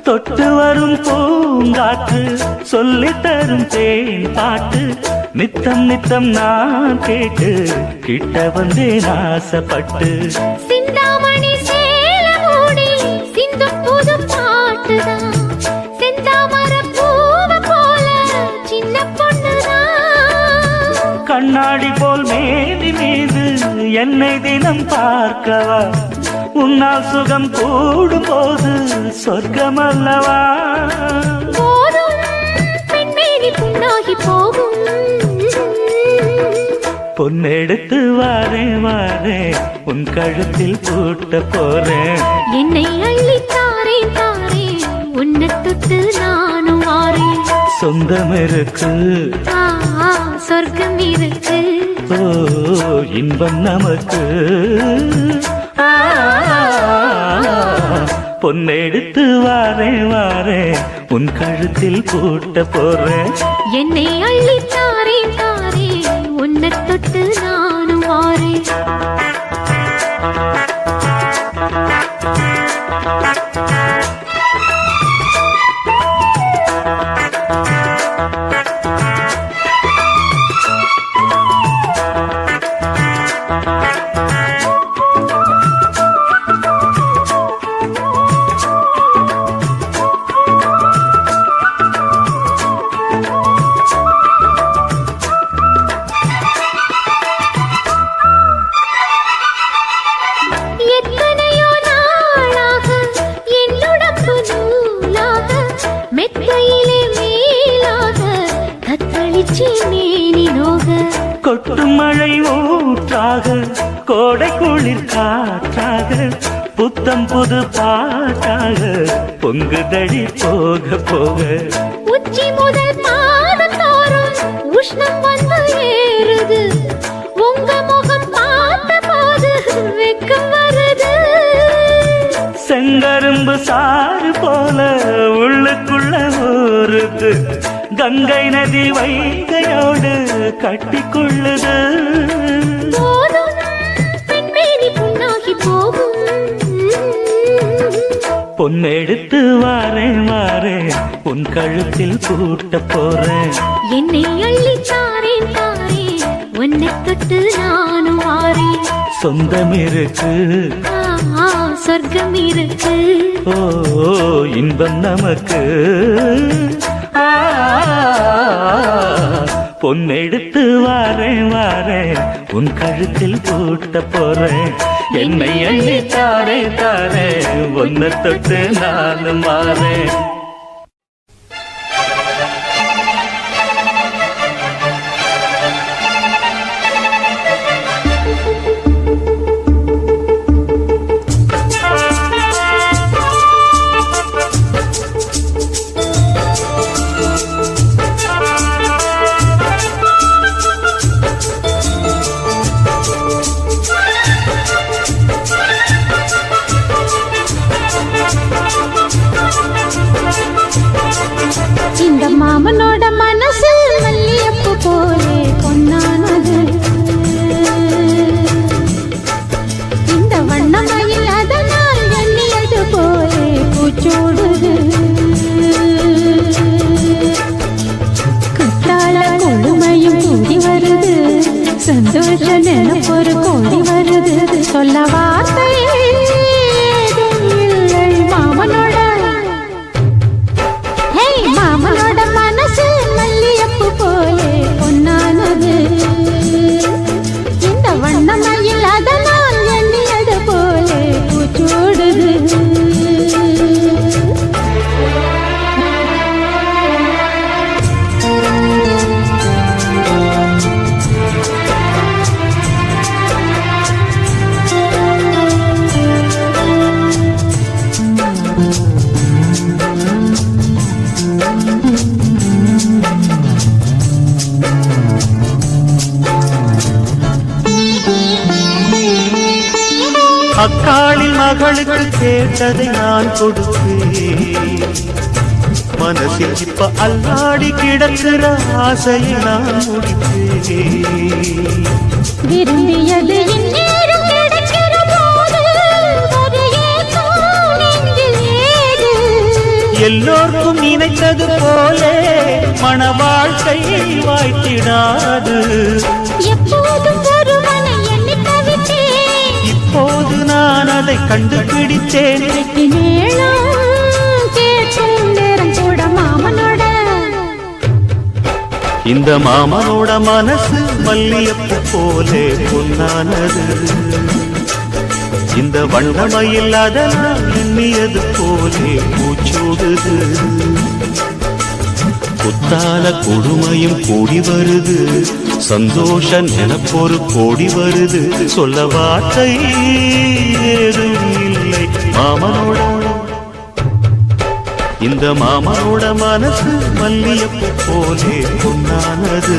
தொட்டு வரும் பூங்காற்று சொல்லி தரும் தேன் பாட்டு, நித்தம் நித்தம் நான் கேட்டு கிட்ட வந்தேன் ஆசைப்பட்டு. சிந்தாமணி சேல மூடி சிந்தும் புது பாட்டுதான், செந்தாமர பூவ போல சின்ன பொண்ணுதான். கண்ணாடி போல் மேனி மீது என்னை தினம் பார்க்கவா, உன்னால் சுகம் கூடும் போது சொர்க்கம் அல்லவா. போதும் பெண்மேனி புண்ணாகி போகும், பொன்னெடுத்து வாரே வாரே உன் கழுத்தில் பூட்ட போறேன், என்னை அள்ளி தாரே தாரே உன்னை தொட்டு நானும் வாரேன். சொந்தம் இருக்கு சொர்க்கம் இருக்கு, ஓ இன்பம் நமக்கு. பொன்னெடுத்து வாரே வாரே உன் கழுத்தில் பூட்ட போறேன், என்னை அள்ளி தாரே தாரே உன்னை தொட்டு நானும் வாரேன். கொட்டும் மழை ஊற்றாக கோடை குளிர் காற்றாக புத்தம் புது பாட்டாக பொங்குதடி போக போக. உச்சி முதல் பாதம் தோறும் உஷ்ணம் வந்து ஏறுது, உங்க முகம் பார்த்த போது வெக்கம் வருது. செங்கரும்பு சாறு போல உள்ளுக்குள்ள ஊறுது, கங்கை நதி வைகையோடு கட்டிக்கொள்ளுது. பெண்மேனி புண்ணாகி போகும், பொன்னெடுத்து வாரே வாரே கழுத்தில் பூட்ட போறேன். என்னை அள்ளி தாரேன் தாரேன் உன்னை தொட்டு நானும் வாரேன். சொந்தம் இருக்கு, சொர்க்கம் இருக்கு. ஓ இன்பம் நமக்கு. பொன்னெடுத்து வாரேன் வாரேன் உன் கழுத்தில் பூட்ட போறேன். என்னை அள்ளி தாரே தாரே ஒன்ன தொட்டு நானும் மாறேன். இந்த மாமனோட மனசு மல்லியப்பு போலே பொன்னானது. இந்த வண்ணமயில் அதனால் எண்ணியது போலே பூச்சோடுது. குத்தால கொழுமையும் கூடி வருது, சந்தோஷ நினைப்பொரு கோடி வருது. சொல்ல வார்த்தை இல்லை மாமனோட. மாமனோட மனசு மல்லியப்பு போலே பொன்னானது. இந்த வண்ணமயில் அதனால் எண்ணியது போலே பூச்சோடுது. அக்காளின் மகளுக்கு கேட்டதை நான் கொடுப்பேன். மனசில் இப்ப அல்லாடி கிடக்கிற ஆசையை நான் முடிப்பேன். விரும்பியது இந்நேரம் கிடைக்கிற போது ஒரு ஏக்கம் நெஞ்சில் ஏது. எல்லோருக்கும் நினைத்தது போலே மன வாழ்க்கை வாய்த்திடாது. எப்போதும் ஒருவனை எண்ணி தவித்தேன், இப்போது நான் அதை கண்டுபிடித்தேன். மேளம் கேட்கும் நேரம் கூட மாமனோட. இந்த மாமனோட மனசு மல்லியப்பு போலே பொன்னானது. இந்த வண்ணமயில் அதனால் எண்ணியது போலே பூச்சோடுது. குத்தால கொடுமையும் கூடி வருது, சந்தோஷ நினைப்பொரு கோடி வருது. சொல்ல வார்த்தை ஏதும் இல்லை மாமனோட. இந்த மாமனோட மனசு மல்லியப்பு போலே பொன்னானது.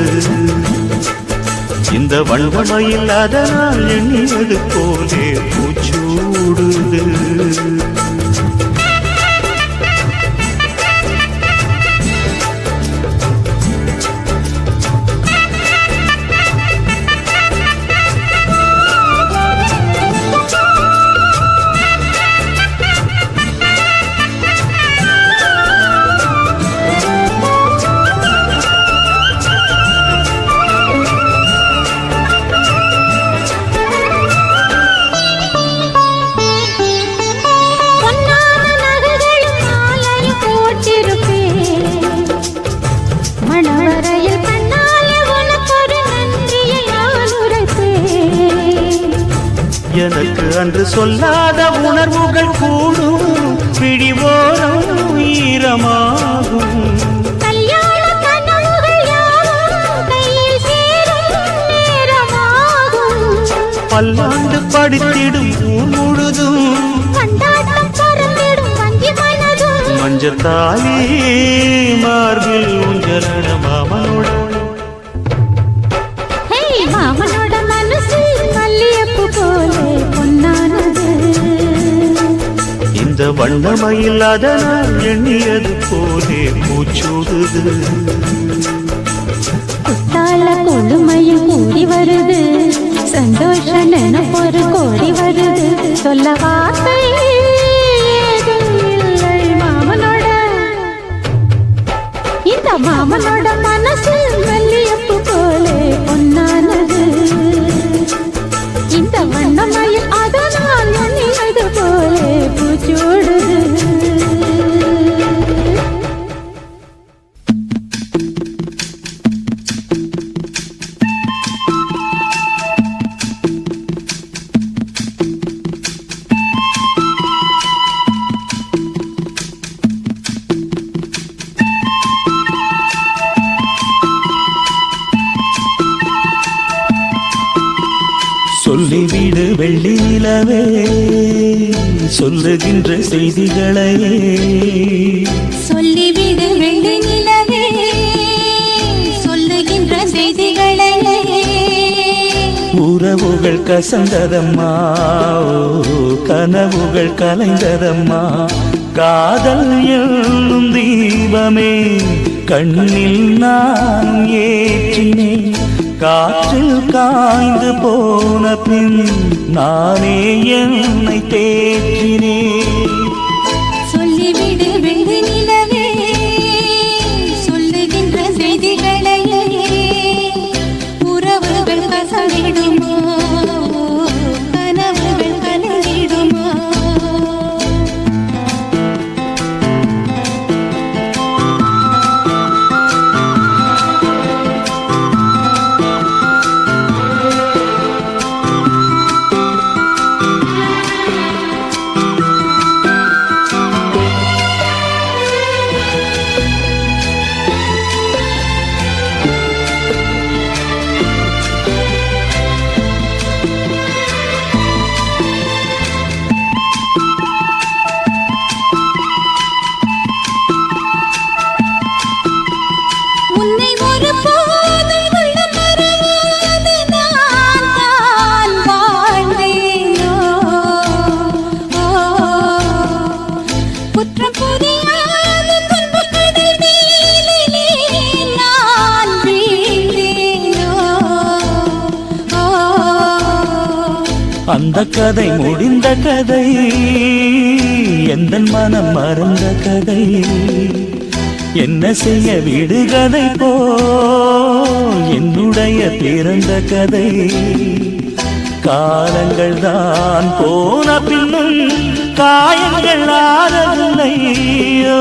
இந்த வண்ணமயில் அதனால் எண்ணியது போலே பூச்சூடுது. எனக்கு அன்று சொல்லாத உணர்வுகள் கூடும், பிடிவோரம் ஈரமாகும். பல்லாண்டு படித்திடும் ஊர் முழுதும் மஞ்சத்தாலே மார்பில் ஊஞ்சலட மாமனோட. மாமனோட மனசு மல்லியப்பு போலே பொன்னானது. இந்த வண்ணமயில் அதனால் எண்ணியது போலே பூச்சூடுது. குத்தால கொழுமையும் கூடி வருது, சந்தோஷ நினைப்பொரு கோடி வருது. சொல்ல வார்த்தை ஏதும் இல்லை மாமனோட. இளமையில் அதனால் எண்ணியது போலே பூச்சூடுது. சொல்லிவிடு வெள்ளி நிலவே சொல்லுகின்ற செய்திகளையே, சொல்லிவிடு வெள்ளி நிலவே சொல்லுகின்ற செய்திகளையே. உறவுகள் கசந்ததம்மா, கனவுகள் கலைந்ததம்மா, காதல் என்னும் தீபமே கண்ணில் நான் ஏற்றினேன். காற்றில் காய்ந்து போன பின் நானே என்னை தேற்றினேன். சொல்லிவிடு வெள்ளி நிலவே சொல்லுகின்ற செய்திகளையே. உறவுகள் கசந்திடுமோ, கனவுகள் கலந்திடுமோ. உன்னை ஒருபோதும் உள்ளம் மறவாது நான் தான் வாழ்ந்தேனோ. குற்றம் புரியாத துன்பக் கடல் நீரிலே நான் வீழ்ந்தேனோ. அந்த கதை முடிந்த கதை, எந்தன் மனம் மறந்த கதை. என்ன செய்ய விடுகதை போல் என்னுடைய பிறந்த கதை. காலங்கள் தான் போன பின்னும் காயங்கள் ஆறவில்லையோ,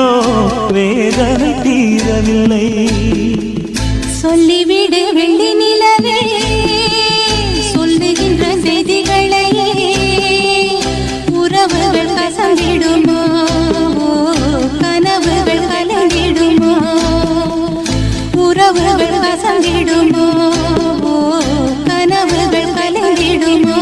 வேதனை தீரவில்லை. சொல்லிவிடு வெள்ளி நிலவே சொல்லுகின்ற செய்திகளையே. உறவுகள் கசந்திடுமோ, கனவுகள் கலந்திடுமோ. உறவுகள் கசந்திடுமோ, கனவுகள் கலந்திடுமோ.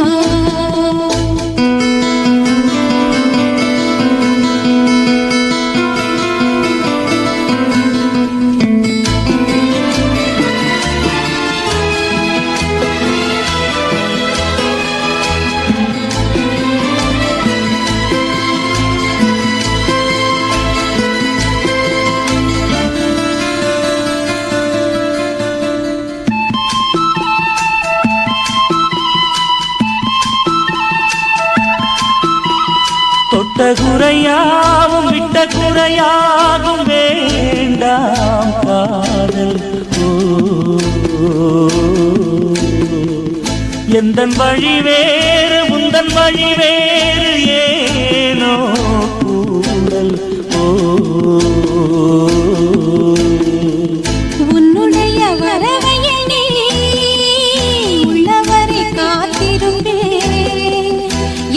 தொட்ட குறையாவும் விட்ட குறையாகும் வேண்டாம் காதல். எந்தன் வழி வேறு உந்தன் வழி வேறு ஏனோ கூடல். உன்னுடைய வரவை எண்ணி உள்ளவரை காத்திருப்பேன்.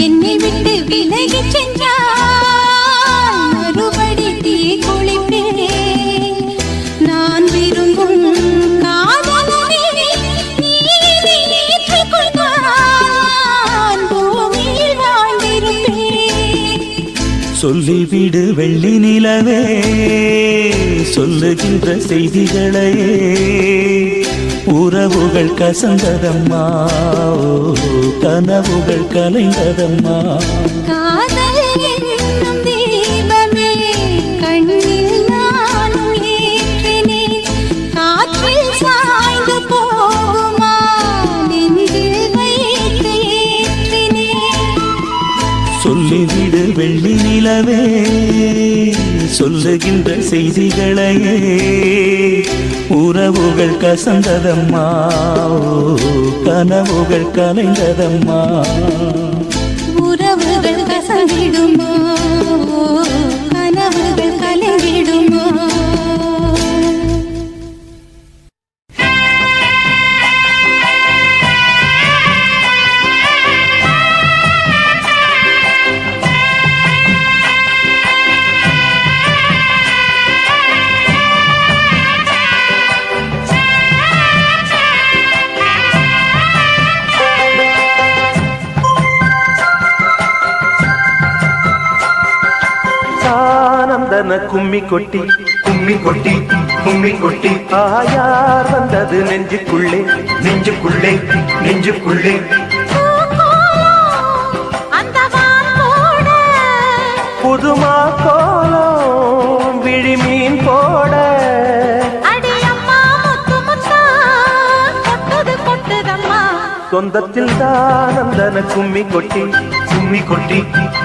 என்னை விட்டு விலகிச் சென்றால் மறுபடி தீ குளிப்பேன். நான் விரும்பும் காதலனை நீ ஏற்றுக்கொண்டால் பூமியில் வாழ்ந்திருப்பேன். சொல்லிவிடு வெள்ளி நிலவே சொல்லுகின்ற செய்திகளையே. உறவுகள் கசந்ததம்மா, கனவுகள் கலைந்ததம்மா. காதல் என்னும் தீபமே கண்ணில் நானும் ஏற்றினேன். காற்றில் சாய்ந்து போகுமா நெஞ்சில் வைத்து ஏற்றினேன். சொல்லிவிடு வெள்ளி நிலவே சொல்லுகின்ற செய்திகளையே உறவுகள் கசந்ததம்மா, கனவுகள் கலைந்ததம்மா. உறவுகள் கசந்திடுமா, கனவுகள் கலைந்திடுமா. கும்மி கொட்டி கும்மி கொட்டி கும்மி கொட்டி ஆயார் வந்தது நெஞ்சுக்குள்ளே நெஞ்சுக்குள்ளே நெஞ்சுக்குள்ளே புதுமா கோலம் விழிமீன் போட சொந்தத்தில் தான் அந்தன கும்மி கொட்டி கும்மி கொட்டி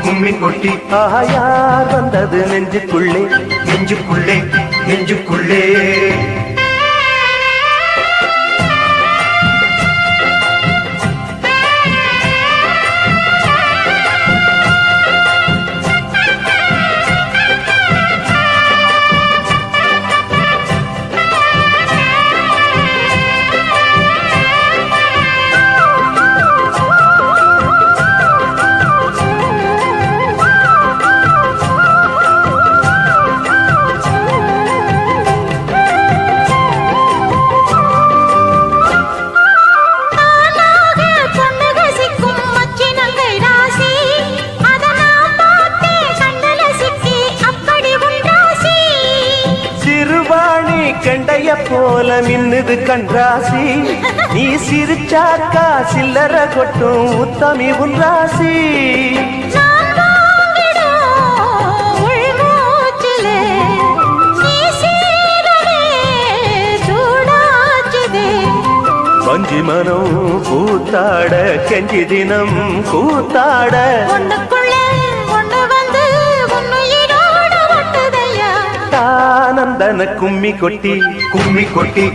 கும்மி கொட்டி ஆயார் வந்தது நெஞ்சுக்குள்ளே நெஞ்சுக்குள்ளே நெஞ்சுக்குள்ளே போல மின்னுது கண்ராசி, நீ சிரிச்சாக்கா சில்லற கொட்டும் உத்தமி உன் ராசி. வஞ்சி மனம் கூத்தாட கெஞ்சி தினம் கூத்தாட ஆனந்தன கும்மி கொட்டி கும்மி கொட்டி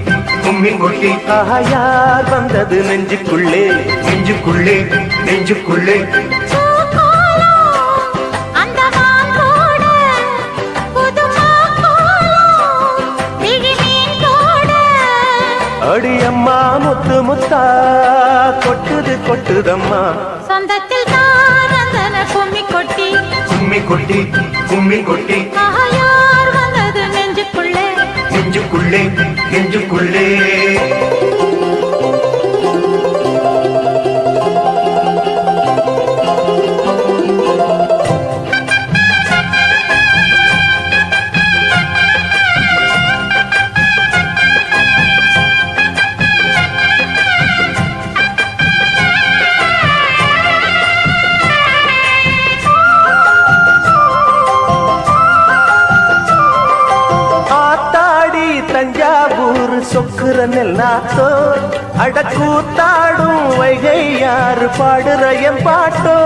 கும்மி கொட்டி ஆயார் வந்தது நெஞ்சுக்குள்ளே நெஞ்சுக்குள்ளே நெஞ்சுக்குள்ளே அடியம்மா முத்து முத்தா கொட்டுது கொட்டுதம்மா. சொந்தத்தில் தான் அந்தன கும்மி கொட்டி கும்மி கொட்டி கும்மி கொட்டி ஆயார் வந்தது நெஞ்சுக்குள்ளே நெஞ்சுக்குள்ளே நெஞ்சுக்குள்ளே சொக்குற நெல்லாத்தோ அடக்கூத்தாடும் வைகை யாரு பாடுற என் பாட்டோ.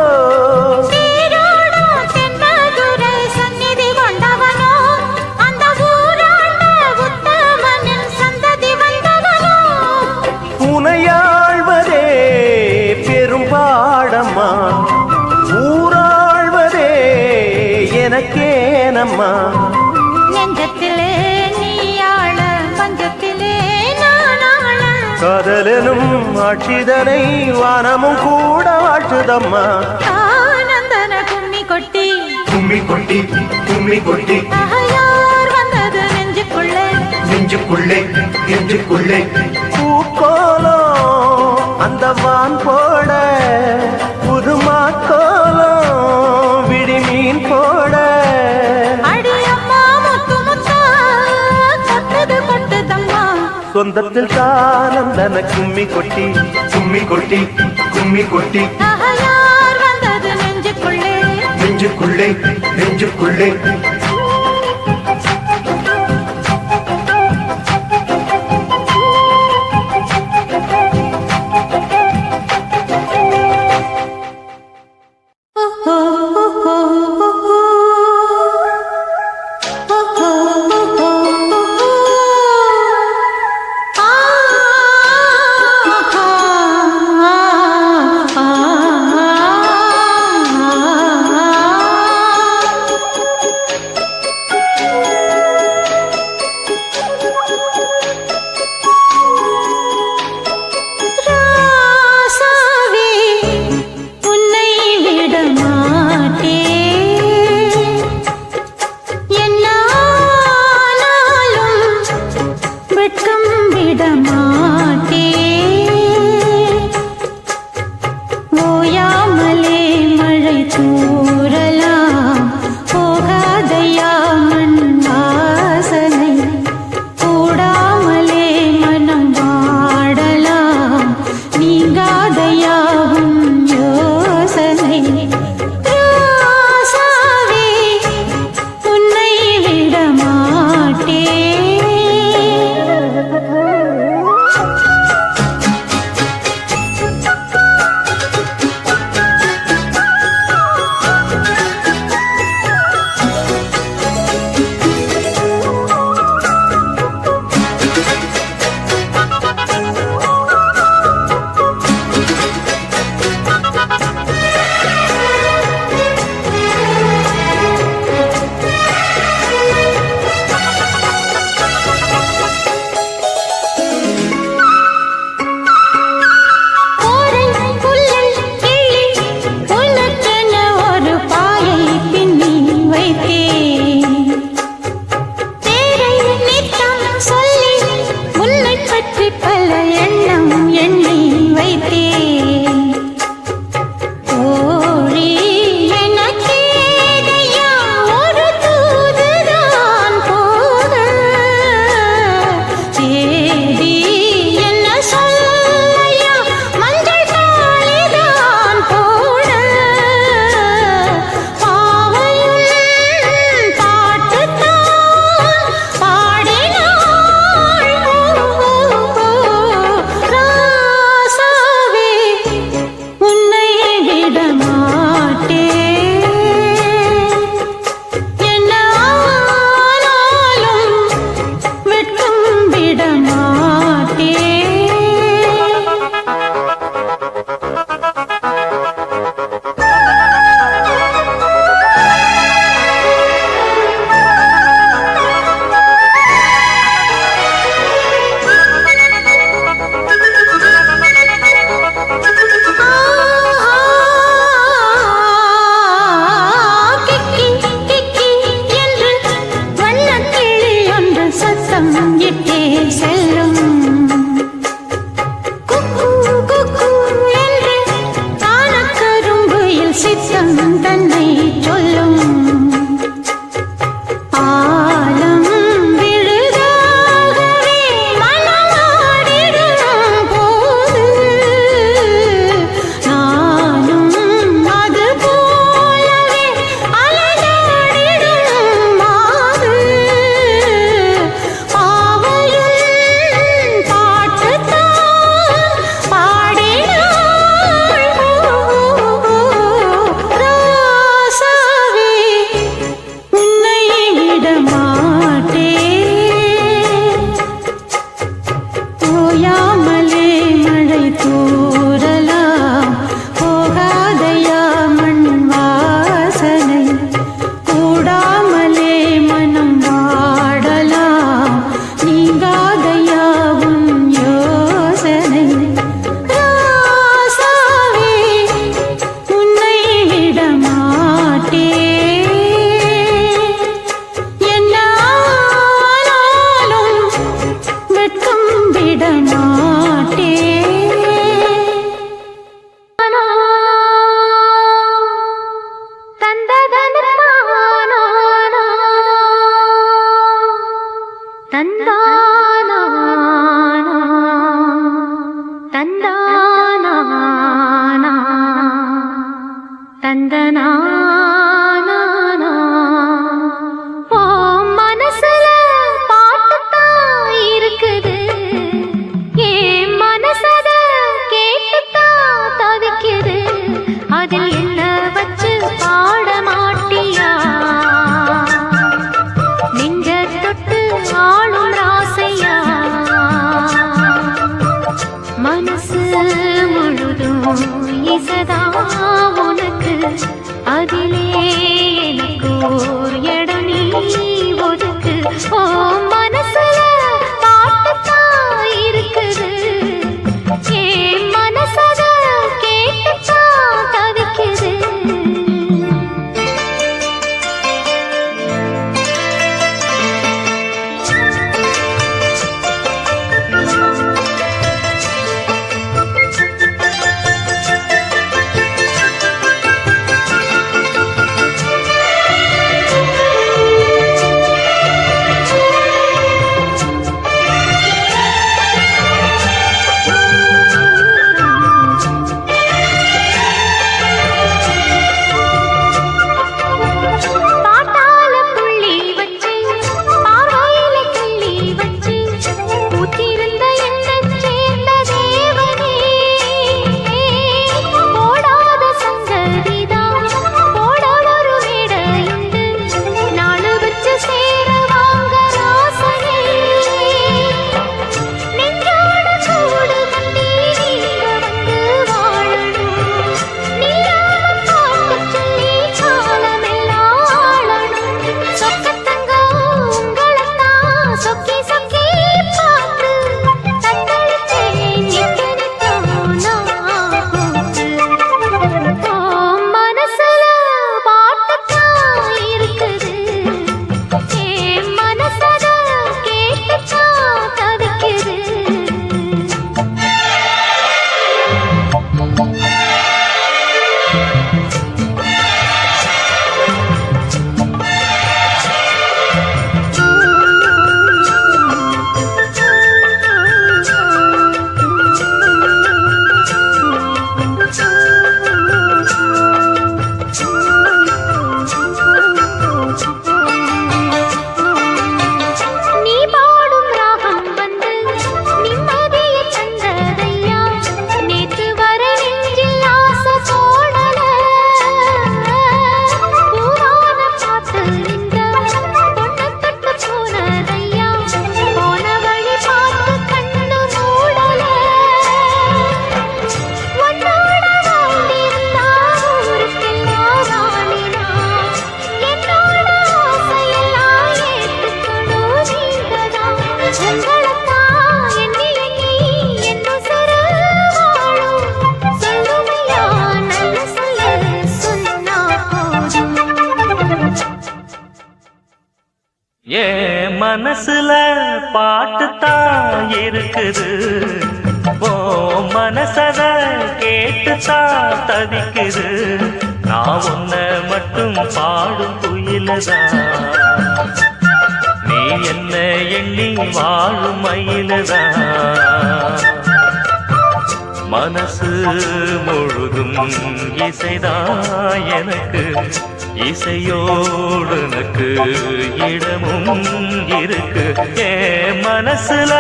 உனையாழ்வதே பெரும்பாடம்மா, ஊராழ்வதே எனக்கேனம்மா. காதலனும் ஆட்சிதனை வானமும் கூட வாழ்த்துதம்மா. ஆனந்தன கும்மி கொட்டி கும்மி கொட்டி கும்மி கொட்டி ஆயார் வந்தது நெஞ்சுக்குள்ளே நெஞ்சுக்குள்ளே நெஞ்சுக்குள்ளே பூக்கோலம் அந்த வான் போட புதுமா கோலம் விழிமீன் போட அடியம்மா முத்து முத்தா கொட்டது கொட்டுதம்மா. சொந்தத்தில் தானந்தன கும்மி கொட்டி கும்மி கொட்டி கும்மி கொட்டி ஆயார் வந்தது நெஞ்சுக்குள்ளே நெஞ்சுக்குள்ளே நெஞ்சுக்குள்ளே தன்னை சொல்லும் ஆலம் விழுதாகவே மனமாடிடும் போது நானும் அது போலவே அலையாடிடும் மாது பாவையில் பாட்டுத்தான் பாடினாள் ராசாவே உன்னை விடமாட்டேன் ஓயாமலே மழை தூறலாம் போகாதையா மண் வாசனை கூடாமலே மனம் வாடலாம் நீங்காதையா உன் யோசனை ராசாவே உன்னை விடமாட்டேன் என்ன ஆனாலும் வெட்கம் விடமாட்டேன் ஓ மனசுல பாட்டுத்தான் இருக்குது ஏன் மனசத கேட்டுத்தான் தவிக்குது அதில் என்ன வச்சு பாட மாட்டியா நெஞ்ச தொட்டு ஆளும் ராசையா மனசு முழுதும் இசதா உனக்கு அதிலே எனக்கு ஓர் இடம் நீ ஒதுக்கு ஓ மனசுல பாட்டுத்தான் இருக்குது ஏன் மனசத கேட்டுத்தான் தவிக்குது பாட்டால புள்ளி வச்சு பார்வையில கிள்ளி வச்சு பூத்திருந்த என்னைச் சேர்ந்த தேவனே போடாத சங்கதிதான் போட ஒரு மேடையுண்டு நாளு வச்சு சேர வாங்க ராசனே நெஞ்சோட கூடு கட்டி நீங்க வந்து வாழணும் நீயாம பார்க்கச் சொல்லி காலமெல்லாம் ஆளணும் சொக்கத்தங்க உங்களைத்தான் சொக்கி சொக்கி பார்த்து தத்தளிச்சேன் எத்தனைக்கும் நான் கூத்து ஓ மனசுல பாட்டுத்தான் இருக்குது ஏன் மனசத கேட்டுத்தான் தவிக்குது நீ பாடும் ராகம் வந்து நிம்மதியை தந்ததையா நேத்து வர நெஞ்சில் ஆசை போடல பூவான பார்த்து நின்ற பொண்ணு தொட்டு போனதையா போன வழி பார்த்து கண்ணு மூடல உன்னோட வாழ்ந்திருந்தா ஊருக்கெல்லாம் ராணினா என்னோட ஆசையெல்லாம் ஏத்துக்கணும் நீங்கதான் உங்களைத்தான் எண்ணி எண்ணி என் உசுரு வாழும் சொல்லுமையா நல்ல சொல்லு சொன்னா போதும் ஏன் மனசுல பாட்டுத்தான் இருக்குது ஓ மனசத கேட்டுத்தான் தவிக்குது நான் உன்னை மட்டும் பாடும் குயிலதான் நீ என்ன எண்ணி வாழும் மயிலதான் மனசு முழுதும் இசைதான் எனக்கு இசையோடு எனக்கு இடமும் இருக்கு என் மனசுல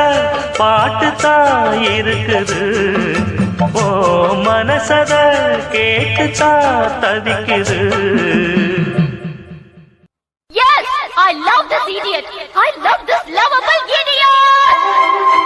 பாட்டுத்தான் இருக்குது ஓ மனசத கேட்டுத்தான் தவிக்குது. Yes, I love this idiot. I love this lovable idiot.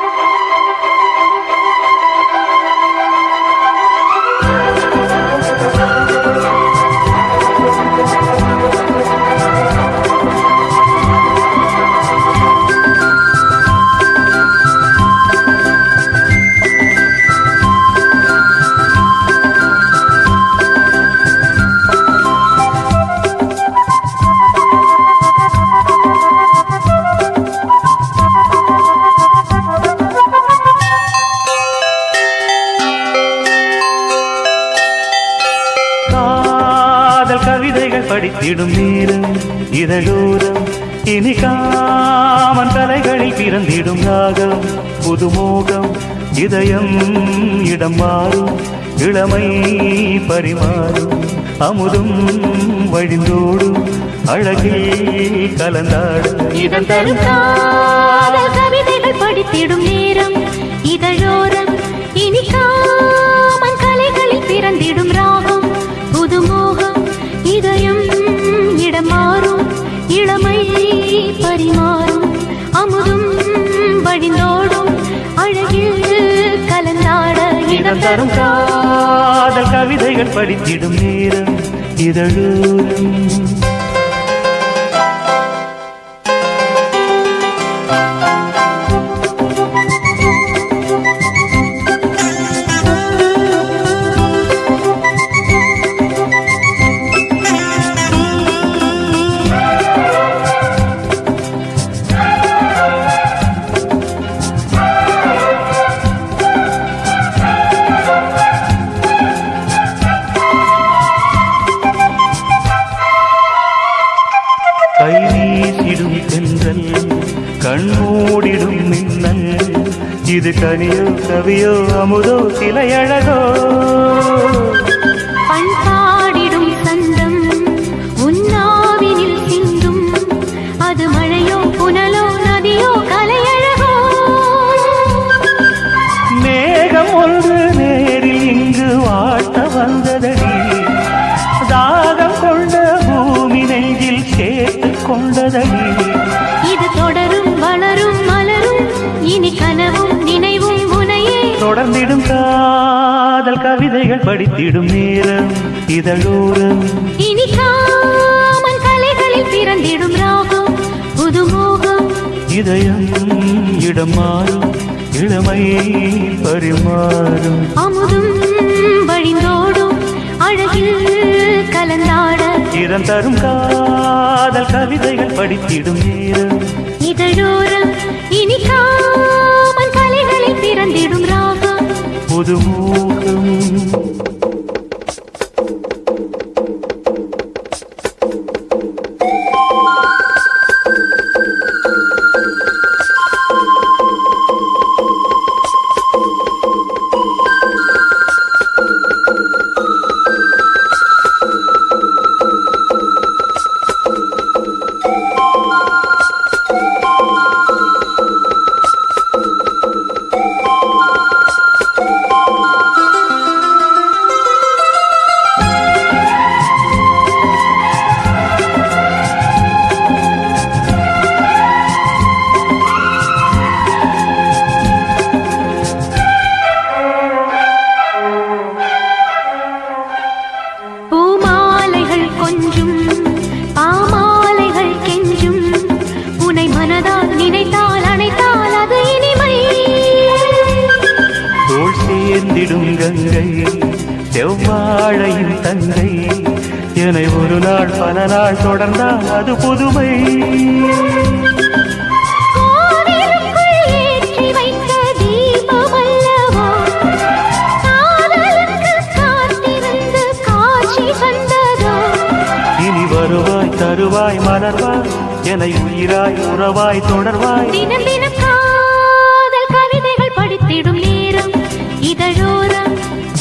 படித்திடும் நேரம் இதழோரம் இனி காமன் கலைகளில் பிறந்திடும் ராகம் புதுமோகம் இதயம் இடம் மாறும் இளமை பரிமாறும் அமுதும் வழிந்தோடும் அழகில் கலந்தாடும் இதன் தரும் கவிதைகள் படித்திடும் நேரம் இதழோரம் இனி காமன் கலைகளில் பிறந்திடும் ராகம் புதுமோகம் இதயம் இடம் மாறும் இளமை பரிமாறும் அமுதும் வழிந்தோடும் அழகில் கலந்தாட இடம் தரும் காதல் கவிதைகள் படித்திடும் நேரம் இதழோரம் கை வீசிடும் தென்றல் கண்மூடிடும் மின்னல் இது கனியோ கவியோ அமுதோ சிலையழகோ பண்பாடிடும் சந்தம் உன்னாவினில் சிந்தும் அது மழையோ புனலோ நதியோ கலையழகோ மேகம் ஒன்று நேரில் இங்கு வாட்ட வந்ததடி தாகம் கொண்ட பூமி நெஞ்சில் சேர்த்து கொண்டதடி இது தொடரும் வளரும் மலரும் இனி கனவும் நினைவும் உனையே தொடர்ந்திடும் காதல் கவிதைகள் படித்திடும் நேரம் இதழோரம் இனி காமன் கலைகளில் பிறந்திடும் ராகம் புதுமோகம் இதயம் இடம் மாறும் இளமை பரிமாறும் அமுதும் வழிந்தோடும் அழகில் கலந்தாட இடம் தரும் காதல் கவிதைகள் படித்திடும் நேரம் இதழோரம் இனி காமன் கலைகளில் பிறந்திடும் ராகம் புதுமோகம் சேர்ந்திடும் கங்கை செவ்வாழையின் தங்கை என்னை ஒரு நாள் பல நாள் தொடர்ந்தால் அது புதுமை. தருவாய் மலர்வாய் என உயிராய் உறவாய் தொடர்வாய் தினம் தினம் காதல் கவிதைகள் படித்திடும் நேரம் இதழோரம்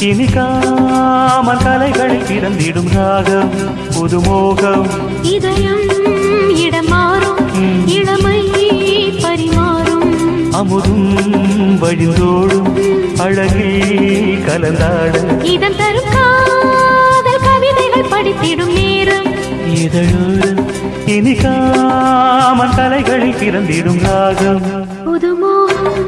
இனிக்காமல் கலைகளில் பிறந்திடும் ராகம் புதுமோகம் இதயம் இடம் மாறும் இளமை பரிமாறும் அமுதும் வழிந்தோடும் அழகில் கலந்தாட இதம் தரும் காதல் கவிதைகள் படித்திடும் நேரம் இதழோரம் இனிக்காமல் கலைகளில் பிறந்திடும் ராகம் புதுமோகம்